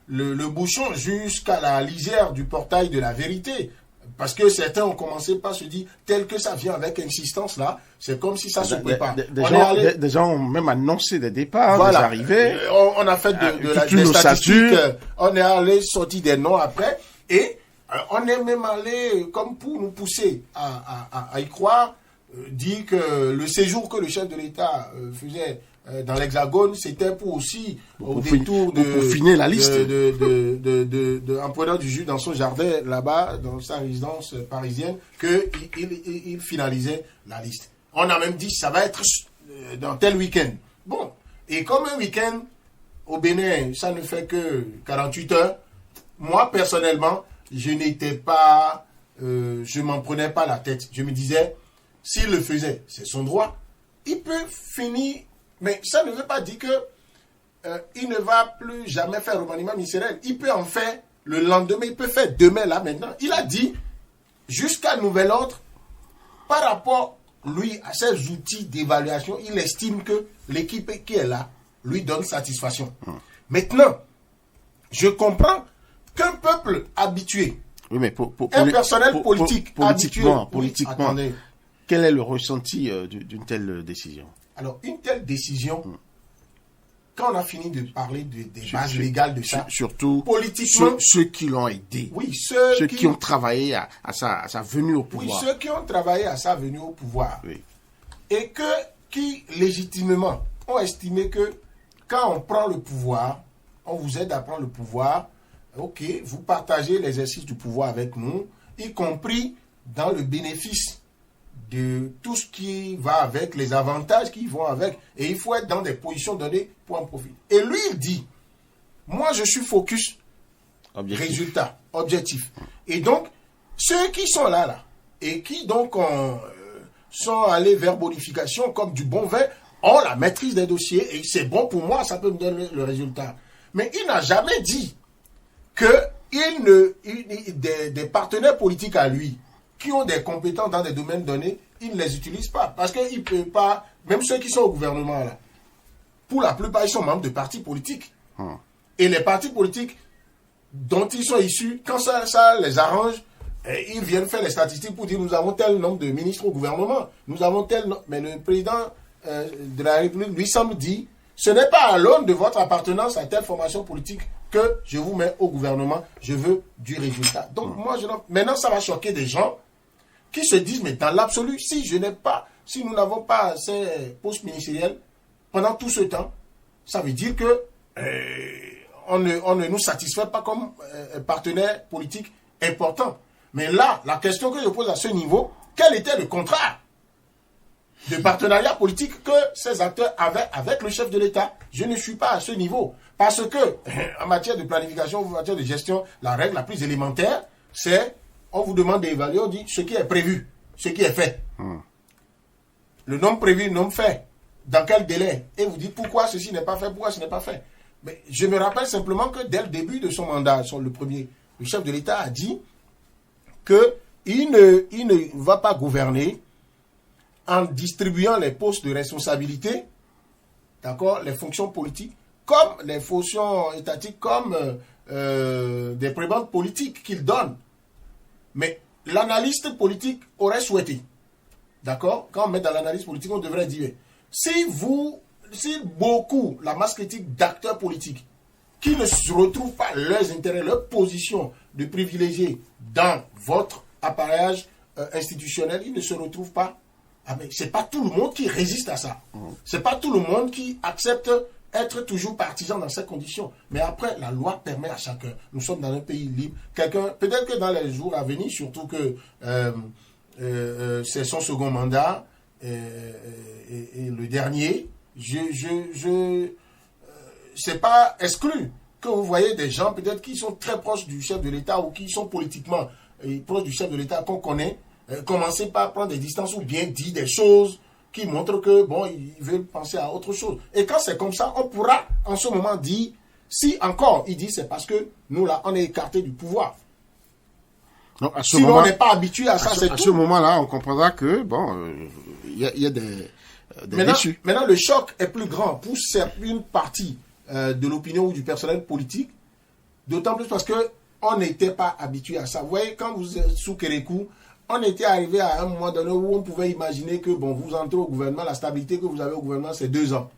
Speaker 5: le bouchon jusqu'à la lisière du portail de la vérité. Parce que certains ont commencé par se dire, tel que ça vient avec insistance là, c'est comme si ça se prépare.
Speaker 3: Des gens ont même annoncé des départs, voilà, des arrivées.
Speaker 5: On a fait des statistiques, on est allé sortir des noms après, et on est même allé, comme pour nous pousser à y croire, dire que le séjour que le chef de l'État faisait dans l'Hexagone, c'était pour aussi, au détour
Speaker 3: pour finir la liste,
Speaker 5: en prenant du jus dans son jardin, là-bas, dans sa résidence parisienne, qu'il finalisait la liste. On a même dit, ça va être dans tel week-end. Bon, et comme un week-end, au Bénin, ça ne fait que 48 heures, moi, personnellement, je n'étais pas, je m'en prenais pas la tête. Je me disais, s'il le faisait, c'est son droit, il peut finir. Mais ça ne veut pas dire que il ne va plus jamais faire remaniement ministériel. Il peut en faire le lendemain, il peut faire demain, là, maintenant. Il a dit, jusqu'à nouvel ordre, par rapport, lui, à ses outils d'évaluation, il estime que l'équipe qui est là lui donne satisfaction. Maintenant, je comprends qu'un peuple habitué,
Speaker 3: oui, mais
Speaker 5: un personnel politique
Speaker 3: politiquement,
Speaker 5: attendez,
Speaker 3: quel est le ressenti d'une telle décision?
Speaker 5: Alors, une telle décision, quand on a fini de parler des bases légales de ça,
Speaker 3: surtout
Speaker 5: politiquement,
Speaker 3: ceux qui l'ont aidé,
Speaker 5: oui,
Speaker 3: ceux qui ont travaillé à sa venue au pouvoir.
Speaker 5: Oui, ceux qui ont travaillé à sa venue au pouvoir.
Speaker 3: Oui.
Speaker 5: Et qui légitimement ont estimé que quand on prend le pouvoir, on vous aide à prendre le pouvoir, ok, vous partagez l'exercice du pouvoir avec nous, y compris dans le bénéfice de tout ce qui va avec, les avantages qui vont avec, et il faut être dans des positions données pour en profiter. Et lui, il dit, moi je suis focus, résultat, objectif. Et donc, ceux qui sont là, et qui donc sont allés vers bonification comme du bon vin, ont la maîtrise des dossiers, et c'est bon pour moi, ça peut me donner le résultat. Mais il n'a jamais dit que des partenaires politiques à lui, qui ont des compétences dans des domaines donnés, ils ne les utilisent pas. Parce qu'ils ne peuvent pas, même ceux qui sont au gouvernement, là, pour la plupart, ils sont membres de partis politiques. Et les partis politiques dont ils sont issus, quand ça les arrange, ils viennent faire les statistiques pour dire nous avons tel nombre de ministres au gouvernement, nous avons tel nombre. Mais le président de la République, lui, semble dire, ce n'est pas à l'aune de votre appartenance à telle formation politique que je vous mets au gouvernement, je veux du résultat. Donc maintenant, ça va choquer des gens qui se disent, mais dans l'absolu, si nous n'avons pas ces postes ministériels pendant tout ce temps, ça veut dire que on ne nous satisfait pas comme partenaire politique important. Mais là, la question que je pose à ce niveau, quel était le contrat de partenariat politique que ces acteurs avaient avec le chef de l'État? Je ne suis pas à ce niveau. Parce que, en matière de planification, en matière de gestion, la règle la plus élémentaire, c'est, on vous demande d'évaluer, on dit ce qui est prévu, ce qui est fait. Le nombre prévu, le nombre fait. Dans quel délai? Et vous dites pourquoi ceci n'est pas fait, pourquoi ce n'est pas fait. Mais je me rappelle simplement que dès le début de son mandat, le premier, le chef de l'État a dit qu'il ne va pas gouverner en distribuant les postes de responsabilité, d'accord, les fonctions politiques, comme les fonctions étatiques, comme des prébendes politiques qu'il donne. Mais l'analyste politique aurait souhaité, d'accord, quand on met dans l'analyse politique, on devrait dire, si beaucoup, la masse critique d'acteurs politiques, qui ne se retrouvent pas leurs intérêts, leurs positions de privilégiés dans votre appareillage institutionnel, ils ne se retrouvent pas. Ah mais c'est pas tout le monde qui résiste à ça. C'est pas tout le monde qui accepte être toujours partisan dans ces conditions. Mais après, la loi permet à chacun. Nous sommes dans un pays libre. Peut-être que dans les jours à venir, surtout que c'est son second mandat et le dernier, c'est pas exclu que vous voyez des gens peut-être qui sont très proches du chef de l'État ou qui sont politiquement proches du chef de l'État qu'on connaît, commencer par prendre des distances ou bien dire des choses qui montrent que bon, ils veulent penser à autre chose. Et quand c'est comme ça, on pourra en ce moment dire, si encore il dit c'est parce que nous là on est écarté du pouvoir.
Speaker 3: Donc,
Speaker 5: sinon on n'est pas habitué à ça.
Speaker 3: À ce moment-là, on comprendra que bon, il y a des déchus.
Speaker 5: Maintenant, le choc est plus grand pour une partie de l'opinion ou du personnel politique, d'autant plus parce que on n'était pas habitué à ça. Vous voyez, quand vous êtes sous Kérékou, on était arrivé à un moment donné où on pouvait imaginer que bon, vous entrez au gouvernement, la stabilité que vous avez au gouvernement, c'est 2 ans.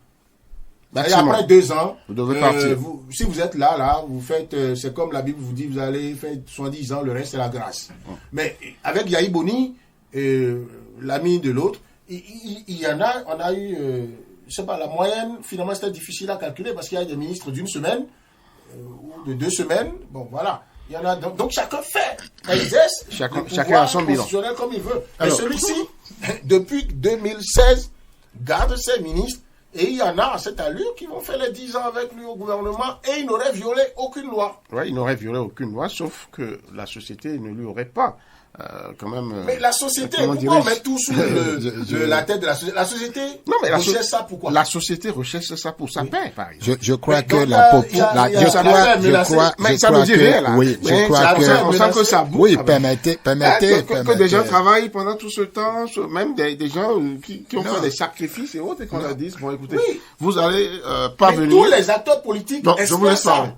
Speaker 5: Et après 2 ans,
Speaker 3: vous devez partir.
Speaker 5: Si vous êtes là, vous faites, c'est comme la Bible vous dit, vous allez faire 70 ans, le reste c'est la grâce. Mais avec Yahi Boni, l'ami de l'autre, il y en a, on a eu, je sais pas, la moyenne, finalement c'était difficile à calculer parce qu'il y a des ministres d'une semaine, ou de 2 semaines, bon voilà. Il y en a, donc chacun fait,
Speaker 3: chacun a son bilan
Speaker 5: comme il veut. Mais celui-ci, depuis 2016, garde ses ministres et il y en a à cette allure qui vont faire les 10 ans avec lui au gouvernement et il n'aurait violé aucune loi.
Speaker 3: Oui, il n'aurait violé aucune loi, sauf que la société ne lui aurait pas quand même...
Speaker 5: Mais la société, pourquoi on met tout sous la tête de la société? La société recherche ça pourquoi?
Speaker 3: La société recherche ça pour sa paix, par exemple.
Speaker 4: Je crois que la
Speaker 3: on sent que ça bouge.
Speaker 4: Oui, permettez.
Speaker 3: Que des gens travaillent pendant tout ce temps, même des gens qui ont fait des sacrifices et autres, et qu'on leur dise, bon écoutez, vous allez pas venir.
Speaker 5: Tous les acteurs politiques espèrent ça.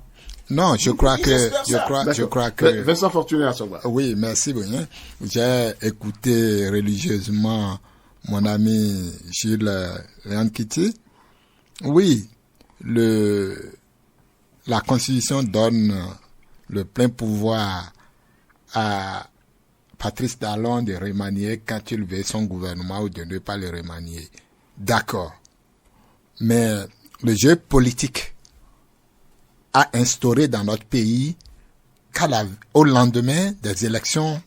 Speaker 4: Non, je crois que
Speaker 3: Vincent Fortuné à Sogba.
Speaker 4: Oui, merci bien. J'ai écouté religieusement mon ami Gilles Léankiti. Oui, la Constitution donne le plein pouvoir à Patrice Talon de remanier quand il veut son gouvernement ou de ne pas le remanier. D'accord. Mais le jeu politique a instauré dans notre pays au lendemain des élections,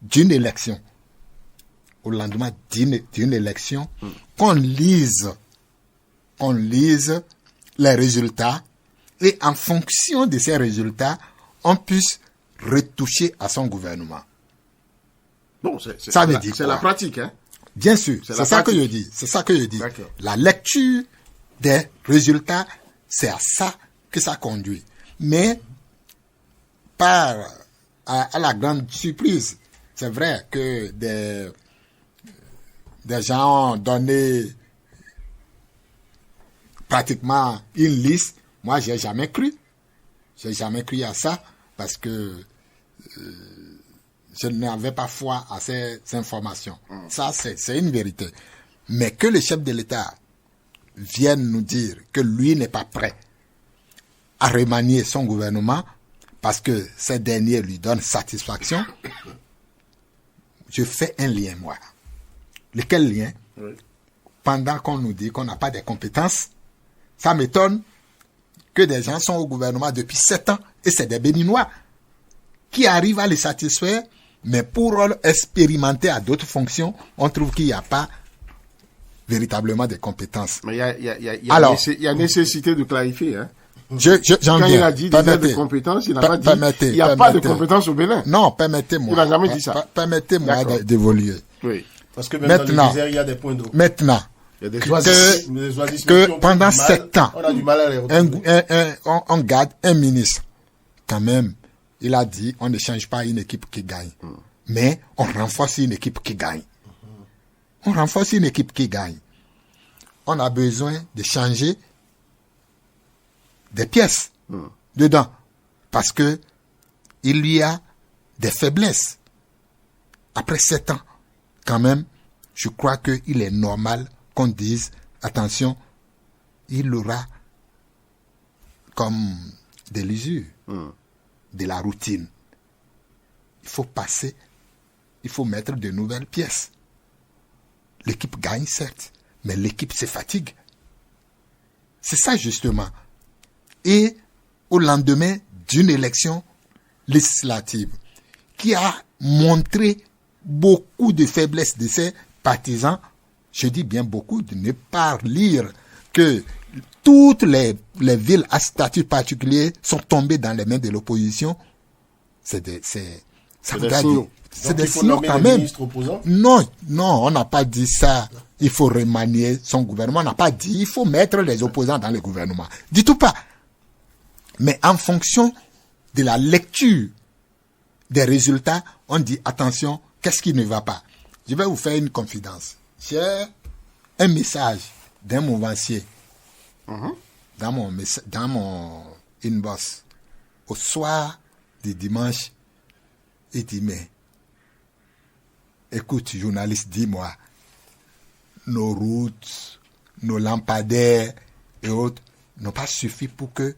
Speaker 4: d'une élection, qu'on lise les résultats et en fonction de ces résultats, on puisse retoucher à son gouvernement.
Speaker 3: Bon, c'est la pratique, hein?
Speaker 4: Bien sûr, c'est ça que je dis.
Speaker 3: D'accord.
Speaker 4: La lecture des résultats, c'est à ça que ça conduit. Mais, à la grande surprise, c'est vrai que des gens ont donné pratiquement une liste. Moi, j'ai jamais cru à ça parce que je n'avais pas foi à ces informations. Ça, c'est une vérité. Mais que le chef de l'État vienne nous dire que lui n'est pas prêt à remanier son gouvernement parce que ces derniers lui donnent satisfaction, je fais un lien, moi. Lequel lien? Oui. Pendant qu'on nous dit qu'on n'a pas de compétences, ça m'étonne que des gens sont au gouvernement depuis 7 ans et c'est des Béninois qui arrivent à les satisfaire, mais pour expérimenter à d'autres fonctions, on trouve qu'il n'y a pas véritablement de compétences.
Speaker 3: Mais il y a nécessité de clarifier, hein.
Speaker 4: Quand
Speaker 3: il a dit des compétences, il n'a pas dit il n'y a pas de compétences au Bénin.
Speaker 4: Non, permettez-moi.
Speaker 3: Il n'a jamais dit ça.
Speaker 4: Permettez-moi d'évoluer.
Speaker 3: Oui.
Speaker 5: Parce que même dans le désert, il y a des points d'eau.
Speaker 4: Maintenant,
Speaker 5: Il y a des
Speaker 4: que pendant 7 ans,
Speaker 5: on a du mal à les retrouver.
Speaker 4: on garde un ministre. Quand même, il a dit, on ne change pas une équipe qui gagne. Mais on renforce une équipe qui gagne. On renforce une équipe qui gagne. On a besoin de changer des pièces dedans. Parce que il y a des faiblesses. Après 7 ans, quand même, je crois qu'il est normal qu'on dise, attention, il aura comme de l'usure, de la routine. Il faut passer, il faut mettre de nouvelles pièces. L'équipe gagne, certes, mais l'équipe se fatigue. C'est ça, justement. Et au lendemain d'une élection législative qui a montré beaucoup de faiblesses de ses partisans, je dis bien beaucoup, de ne pas lire que toutes les villes à statut particulier sont tombées dans les mains de l'opposition, c'est des signaux quand même. Non, on n'a pas dit ça. Il faut remanier son gouvernement. On n'a pas dit il faut mettre les opposants dans le gouvernement. Du tout pas. Mais en fonction de la lecture des résultats, on dit attention, qu'est-ce qui ne va pas? Je vais vous faire une confidence. J'ai un message d'un mouvancier dans mon inbox au soir du dimanche. Il dit, mais écoute, journaliste, dis-moi, nos routes, nos lampadaires et autres n'ont pas suffi pour que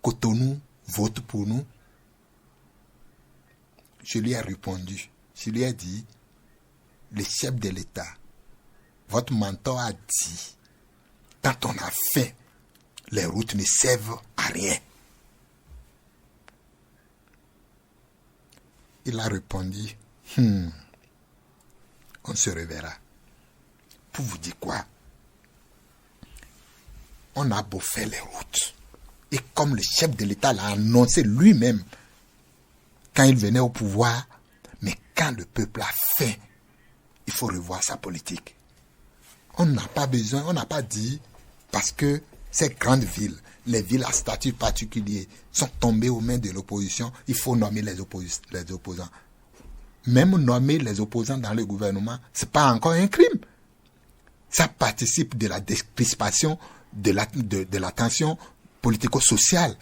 Speaker 4: Cotonou vote pour nous. Je lui ai répondu, je lui ai dit, le chef de l'État, votre mentor a dit, quand on a faim, les routes ne servent à rien. Il a répondu, on se reverra. Pour vous dire quoi? On a beau faire les routes. Et comme le chef de l'État l'a annoncé lui-même, quand il venait au pouvoir, mais quand le peuple a faim, il faut revoir sa politique. On n'a pas besoin, on n'a pas dit, parce que ces grandes villes, les villes à statut particulier, sont tombées aux mains de l'opposition, il faut nommer les opposants. Même nommer les opposants dans le gouvernement, c'est pas encore un crime. Ça participe de la décrispation, de la tension politico-sociale.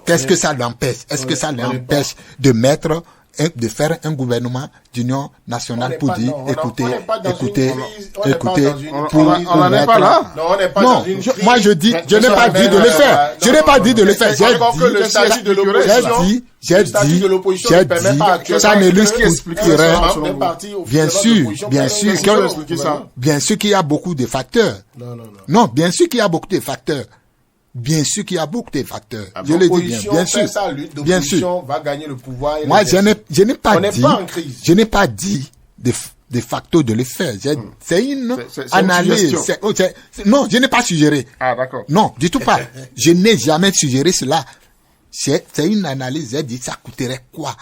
Speaker 4: Qu'est-ce que ça l'empêche? Est-ce que ça l'empêche de faire un gouvernement d'union nationale pour dire, écoutez,
Speaker 3: on n'est pas là.
Speaker 4: Non, moi je dis, je n'ai pas dit de le faire. Je n'ai pas dit de le faire. J'ai dit, ça ne l'expliquerait. Bien sûr qu'il y a beaucoup de facteurs. Non, bien sûr qu'il y a beaucoup de facteurs. Bien sûr qu'il y a beaucoup de facteurs. Je le dis bien sûr. Bien sûr.
Speaker 5: Va gagner le pouvoir.
Speaker 4: Moi, je n'ai pas dit de facto de le faire. C'est une analyse. Non, je n'ai pas suggéré.
Speaker 3: Ah, d'accord.
Speaker 4: Non, du tout pas. Je n'ai jamais suggéré cela. C'est une analyse. J'ai dit, ça coûterait quoi?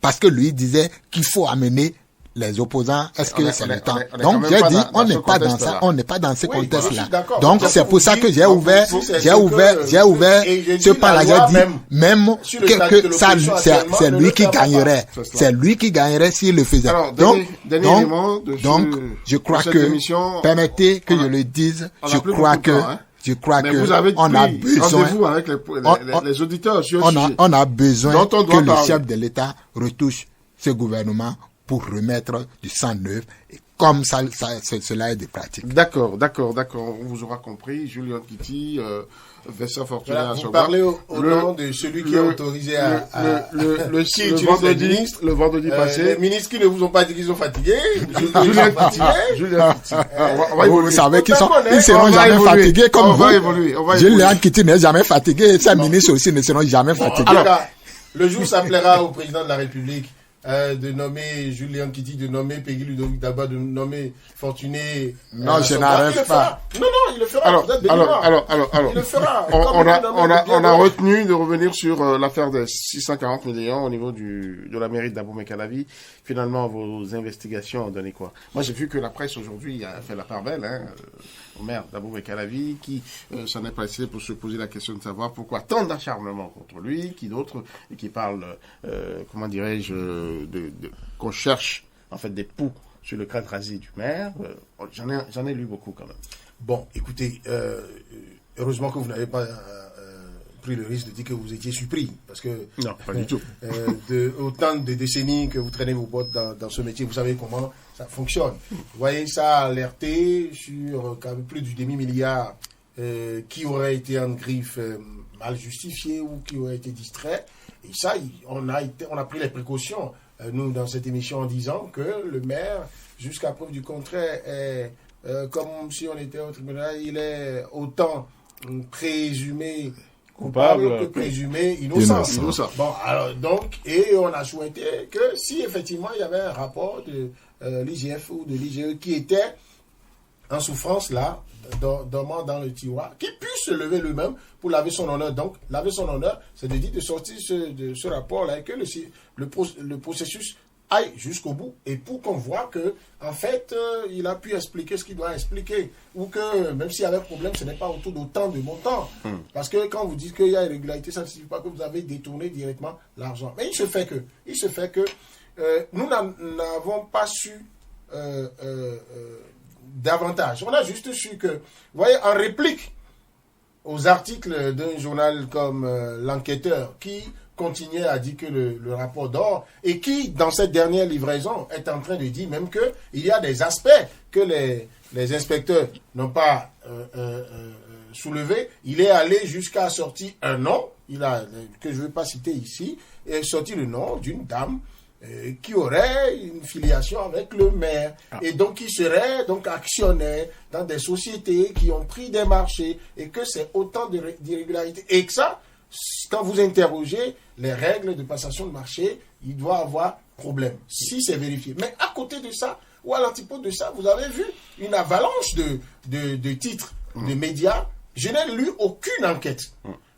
Speaker 4: Parce que lui disait qu'il faut amener les opposants. Est-ce que c'est le temps? Donc, j'ai dit, on n'est pas dans ça, on n'est pas dans ce contexte-là. Donc, c'est pour ça que j'ai ouvert ce pas-là. J'ai dit, même que ça, c'est lui qui gagnerait. C'est lui qui gagnerait s'il le faisait. Donc, je crois que, permettez que je le dise, je crois que on a besoin,
Speaker 3: avec les auditeurs,
Speaker 4: on a besoin que le chef de l'État retouche ce gouvernement pour remettre du sang neuf, et comme ça cela est de pratique.
Speaker 3: D'accord. On vous aura compris. Julien Kitty, Vincent Fortuna.
Speaker 5: Vous parlez au nom de celui qui est autorisé
Speaker 3: le vendredi passé.
Speaker 5: Les ministres qui ne vous ont pas dit qu'ils sont fatigués.
Speaker 3: Julien Kitty.
Speaker 4: Vous savez qu'ils seront jamais fatigués comme vous. Julien Kitty n'est jamais fatigué. Ces ministres aussi ne seront jamais fatigués.
Speaker 5: Alors, le jour s'appellera au président de la République de nommer Julien Kiti, de nommer Peggy Ludovic Dagba, de nommer Fortuné.
Speaker 4: Non, je n'arrête pas.
Speaker 5: Non, il le fera.
Speaker 3: Alors,
Speaker 5: il le fera.
Speaker 3: On a retenu de revenir sur l'affaire des 640 millions au niveau de la mairie d'Abomey Calavi. Finalement, vos investigations ont donné quoi? Moi, j'ai vu que la presse aujourd'hui a fait la part belle, au maire d'Abomey Calavi, qui s'en est passé pour se poser la question de savoir pourquoi tant d'acharnement contre lui, qui d'autres, et qui parle, comment dirais-je, qu'on cherche en fait des poux sur le crâne rasé du maire. J'en ai lu beaucoup quand même.
Speaker 5: Bon, écoutez, heureusement que vous n'avez pas pris le risque de dire que vous étiez surpris, parce que
Speaker 3: non, pas du tout.
Speaker 5: Autant de décennies que vous traînez vos bottes dans ce métier, vous savez comment ça fonctionne. Vous voyez, ça a alerté sur quand même plus du demi-milliard qui aurait été en griffe mal justifié ou qui aurait été distrait. Et ça, on a pris les précautions, nous, dans cette émission, en disant que le maire, jusqu'à preuve du contraire, est comme si on était au tribunal, il est autant présumé coupable que présumé innocent. Bon, alors, donc, et on a souhaité que si effectivement il y avait un rapport de l'IGF ou de l'IGE qui était en souffrance là, dormant dans le tiroir, qui puisse se lever lui-même pour laver son honneur. Donc, laver son honneur, c'est de dire de sortir de ce rapport-là et que le processus aille jusqu'au bout et pour qu'on voit que, en fait, il a pu expliquer ce qu'il doit expliquer ou que, même s'il y avait problème, ce n'est pas autour d'autant de montant. Parce que quand vous dites qu'il y a irrégularité, ça ne signifie pas que vous avez détourné directement l'argent. Mais il se fait que nous n'avons pas su davantage. On a juste su que, vous voyez, en réplique aux articles d'un journal comme L'Enquêteur, qui continuait à dire que le rapport dort, et qui, dans cette dernière livraison, est en train de dire même qu'il y a des aspects que les inspecteurs n'ont pas soulevés. Il est allé jusqu'à sortir un nom, que je ne vais pas citer ici, et sorti le nom d'une dame qui aurait une filiation avec le maire et donc qui serait donc actionnaire dans des sociétés qui ont pris des marchés et que c'est autant d'irrégularités et que ça, quand vous interrogez les règles de passation de marché, il doit avoir problème si c'est vérifié. Mais à côté de ça ou à l'antipode de ça, vous avez vu une avalanche de titres de médias. Je n'ai lu aucune enquête.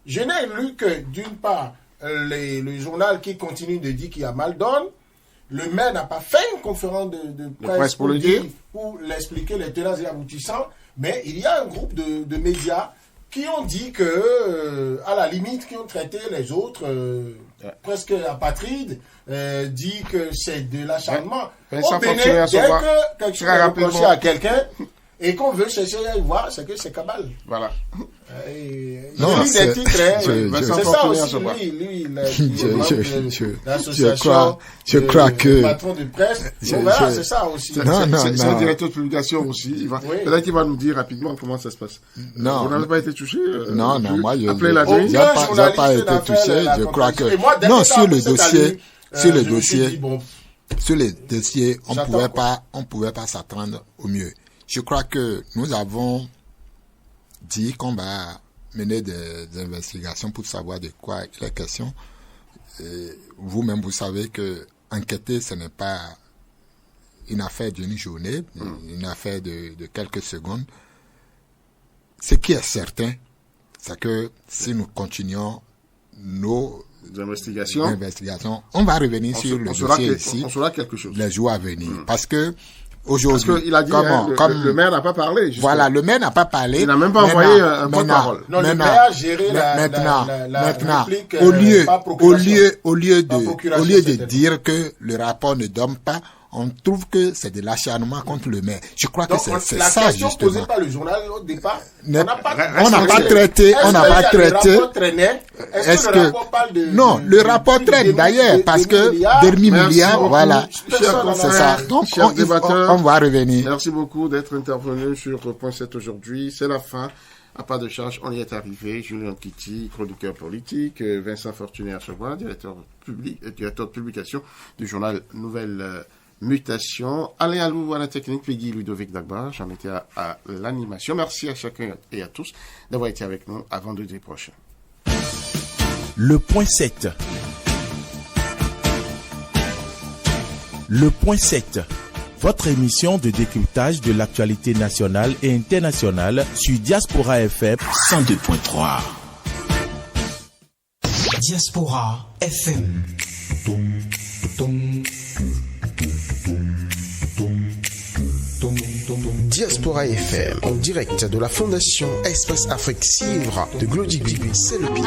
Speaker 5: Je n'ai lu que d'une part le journal qui continue de dire qu'il y a mal donne. Le maire n'a pas fait une conférence de presse pour le dire, pour l'expliquer les tenants et aboutissants, mais il y a un groupe de médias qui ont dit que, à la limite, qui ont traité les autres presque apatrides, dit que c'est de l'acharnement. Au Bénin, dès que quelque chose est reproché à quelqu'un, et qu'on veut chercher à y voir, c'est que c'est cabale.
Speaker 3: Voilà.
Speaker 4: Non,
Speaker 5: c'est ça aussi,
Speaker 4: je crois que
Speaker 5: patron de presse, voilà, c'est ça aussi.
Speaker 3: C'est le directeur de publication aussi. Peut-être qu'il va nous dire rapidement comment ça se passe.
Speaker 4: Non.
Speaker 3: Vous n'avez pas été touché?
Speaker 4: Non, moi, je
Speaker 3: n'ai
Speaker 4: pas été touché. Je crois que, non, sur le dossier, on pouvait pas s'attendre au mieux. Je crois que nous avons dit qu'on va mener des investigations pour savoir de quoi il est question. Vous-même, vous savez que enquêter, ce n'est pas une affaire d'une journée, une affaire de quelques secondes. Ce qui est certain, c'est que si nous continuons nos investigations, on va revenir sur le dossier ici.
Speaker 3: On saura quelque chose.
Speaker 4: Les jours à venir. Parce que aujourd'hui,
Speaker 3: parce qu'il a dit, le maire n'a pas parlé. Justement.
Speaker 4: Voilà, le maire n'a pas parlé.
Speaker 3: Il n'a même pas envoyé un porte-parole.
Speaker 5: Non, le maire a géré la réplique,
Speaker 4: au lieu de dire que le rapport ne donne pas, on trouve que c'est de l'acharnement contre le maire. Je crois que c'est ça, justement.
Speaker 5: La question posée par le journal au départ, on n'a
Speaker 4: pas traité.
Speaker 5: Le rapport traînait. Est-ce que le rapport parle de...
Speaker 4: Non, le rapport traîne d'ailleurs, parce que demi-milliard, voilà. C'est ça. Donc, on va revenir.
Speaker 3: Merci beaucoup d'être intervenu sur Point 7 aujourd'hui. C'est la fin. À pas de charge, on y est arrivé. Julien Kiti, chroniqueur politique, Vincent Fortuné Achevois, directeur de publication du journal Nouvelle Mutation. Alain Alou à la technique, Peggy Ludovic Dagba, j'en étais à l'animation. Merci à chacun et à tous d'avoir été avec nous à vendredi prochain.
Speaker 2: Le Point 7. Le point 7. Votre émission de décryptage de l'actualité nationale et internationale sur Diaspora FM 102.3.
Speaker 6: Diaspora FM.
Speaker 1: Diaspora FM, en direct de la Fondation Espace Afrique Civre de Glody, c'est le pied.